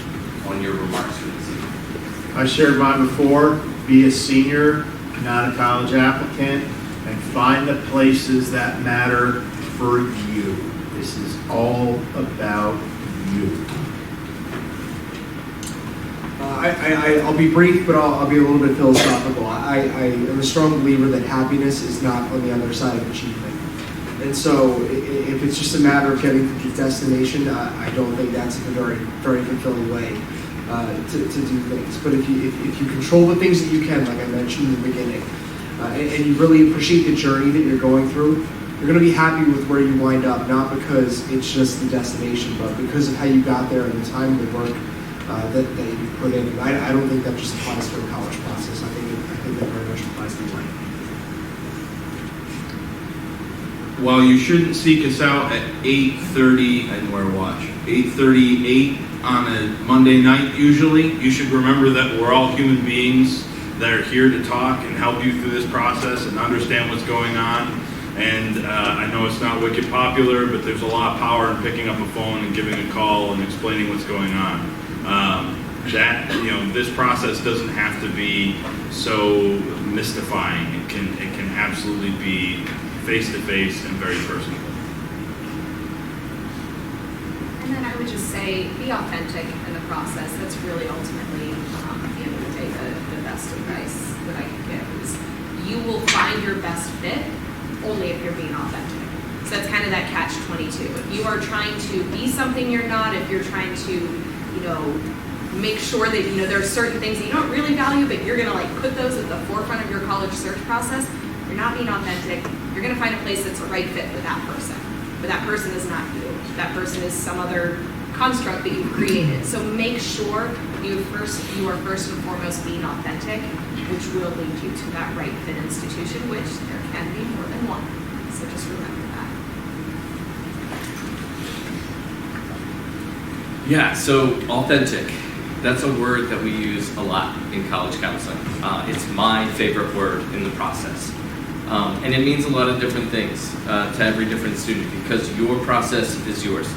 Speaker 5: on your remarks for this evening.
Speaker 8: I shared mine before. Be a senior, not a college applicant, and find the places that matter for you. This is all about
Speaker 15: you?
Speaker 7: I'll be brief, but I'll be a little bit philosophical. I am a strong believer that happiness is not on the other side of achievement. And so if it's just a matter of getting to the destination, I don't think that's a very, very fulfilling way to do things. But if you control the things that you can, like I mentioned in the beginning, and you really appreciate the journey that you're going through, you're going to be happy with where you wind up, not because it's just the destination, but because of how you got there and the time and the work that you put in. And I don't think that just applies to the college process. I think that very much applies to life.
Speaker 3: While you shouldn't seek us out at 8:30, and wear a watch, 8:38 on a Monday night usually, you should remember that we're all human beings that are here to talk and help you through this process and understand what's going on. And I know it's not wicked popular, but there's a lot of power in picking up a phone and giving a call and explaining what's going on. This process doesn't have to be so mystifying. It can absolutely be face-to-face and very personal.
Speaker 6: And then I would just say, be authentic in the process. That's really ultimately, at the end of the day, the best advice that I can give is you will find your best fit only if you're being authentic. So that's kind of that catch-22. If you are trying to be something you're not, if you're trying to, make sure that, there are certain things that you don't really value, but you're going to put those at the forefront of your college search process, you're not being authentic. You're going to find a place that's a right fit for that person. But that person is not you. That person is some other construct that you've created. So make sure you are first and foremost being authentic, which will lead you to that right fit institution, which there can be more than one. So just remember that.
Speaker 5: Yeah, so authentic. That's a word that we use a lot in college counseling. It's my favorite word in the process. And it means a lot of different things to every different student because your process is yours.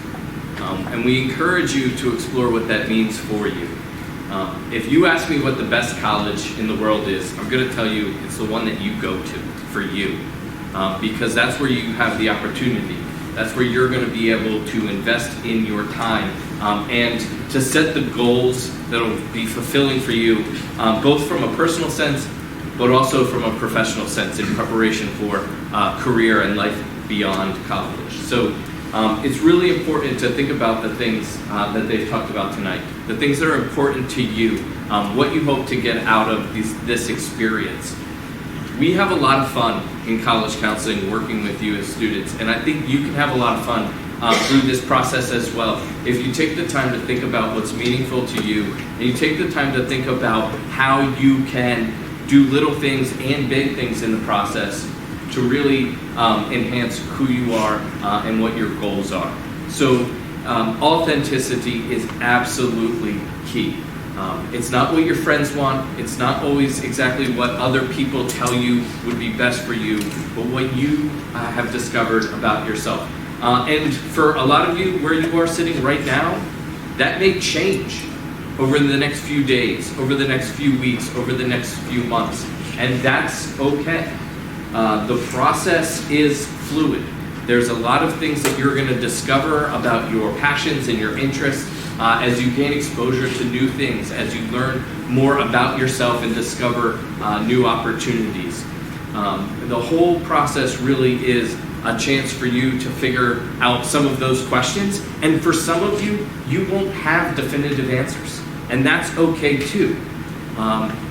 Speaker 5: And we encourage you to explore what that means for you. If you ask me what the best college in the world is, I'm going to tell you it's the one that you go to for you. Because that's where you have the opportunity. That's where you're going to be able to invest in your time and to set the goals that will be fulfilling for you, both from a personal sense, but also from a professional sense in preparation for career and life beyond college. So it's really important to think about the things that they've talked about tonight, the things that are important to you, what you hope to get out of this experience. We have a lot of fun in college counseling working with you as students, and I think you can have a lot of fun through this process as well. If you take the time to think about what's meaningful to you, and you take the time to think about how you can do little things and big things in the process to really enhance who you are and what your goals are. So authenticity is absolutely key. It's not what your friends want. It's not always exactly what other people tell you would be best for you, but what you have discovered about yourself. And for a lot of you, where you are sitting right now, that may change over the next few days, over the next few weeks, over the next few months. And that's okay. The process is fluid. There's a lot of things that you're going to discover about your passions and your interests as you gain exposure to new things, as you learn more about yourself and discover new opportunities. The whole process really is a chance for you to figure out some of those questions. And for some of you, you won't have definitive answers. And that's okay too.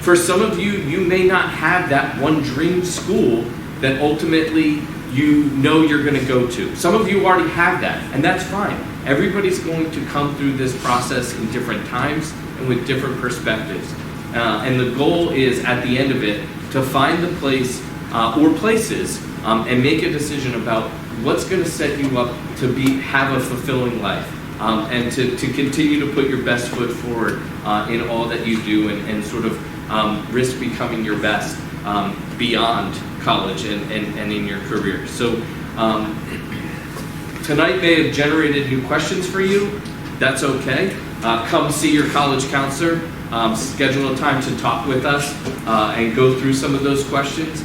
Speaker 5: For some of you, you may not have that one dream school that ultimately you know you're going to go to. Some of you already have that, and that's fine. Everybody's going to come through this process in different times and with different perspectives. And the goal is, at the end of it, to find the place or places and make a decision about what's going to set you up to have a fulfilling life. And to continue to put your best foot forward in all that you do and sort of risk becoming your best beyond college and in your career. So tonight may have generated new questions for you. That's okay. Come see your college counselor. Schedule a time to talk with us and go through some of those questions.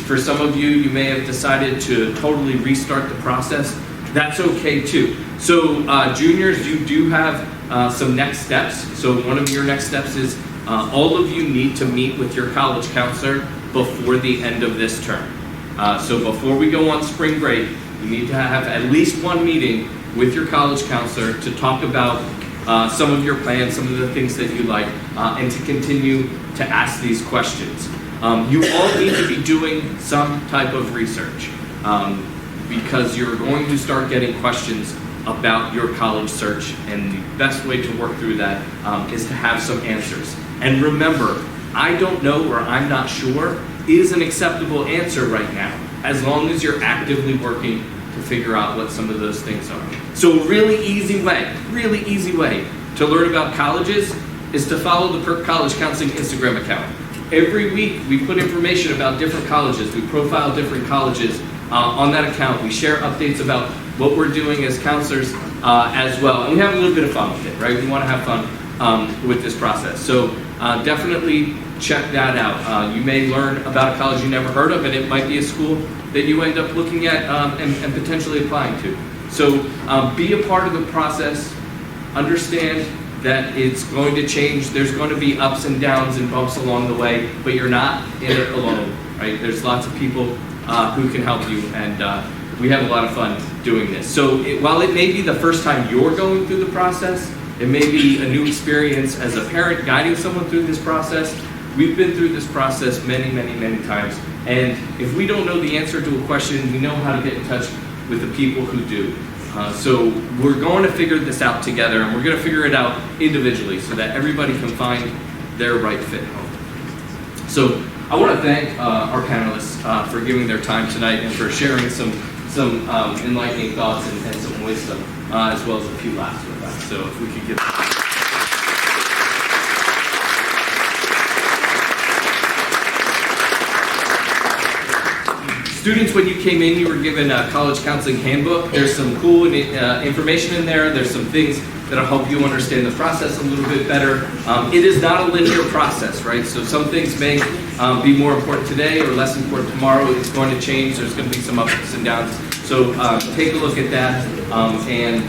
Speaker 5: For some of you, you may have decided to totally restart the process that's okay too. So juniors, you do have some next steps. So one of your next steps is all of you need to meet with your college counselor before the end of this term. So before we go on spring break, you need to have at least one meeting with your college counselor to talk about some of your plans, some of the things that you like, and to continue to ask these questions. You all need to be doing some type of research because you're going to start getting questions about your college search, and the best way to work through that is to have some answers. And remember, I don't know or I'm not sure is an acceptable answer right now, as long as you're actively working to figure out what some of those things are. So a really easy way to learn about colleges is to follow the Perk College Counseling Instagram account. Every week we put information about different colleges. We profile different colleges on that account. We share updates about what we're doing as counselors as well. And we have a little bit of fun with it, right? We want to have fun with this process. So definitely check that out. You may learn about a college you never heard of, and it might be a school that you end up looking at and potentially applying to. So be a part of the process. Understand that it's going to change. There's going to be ups and downs and bumps along the way, but you're not in it alone, right? There's lots of people who can help you, and we have a lot of fun doing this. So while it may be the first time you're going through the process, it may be a new experience as a parent guiding someone through this process. We've been through this process many, many, many times, and if we don't know the answer to a question, we know how to get in touch with the people who do. So we're going to figure this out together, and we're going to figure it out individually so that everybody can find their right fit home. So I want to thank our panelists for giving their time tonight and for sharing some enlightening thoughts and some wisdom, as well as a few laughs with us. So if we could give Students, when you came in, you were given a college counseling handbook. There's some cool information in there. There's some things that'll help you understand the process a little bit better. It is not a linear process, right? So some things may be more important today or less important tomorrow. It's going to change. There's going to be some ups and downs. So take a look at that. And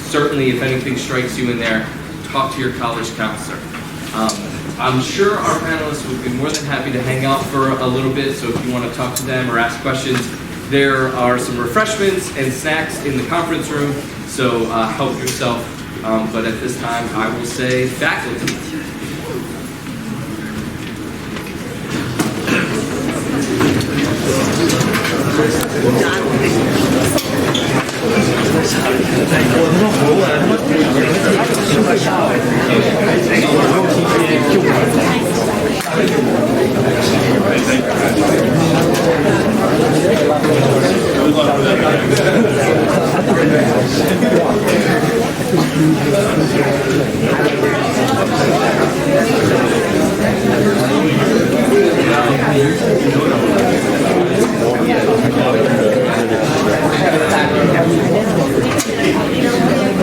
Speaker 5: certainly, if anything strikes you in there, talk to your college counselor. I'm sure our panelists would be more than happy to hang out for a little bit, so if you want to talk to them or ask questions, there are some refreshments and snacks in the conference room, so help yourself. But at this time, I will say faculty.
Speaker 2: John.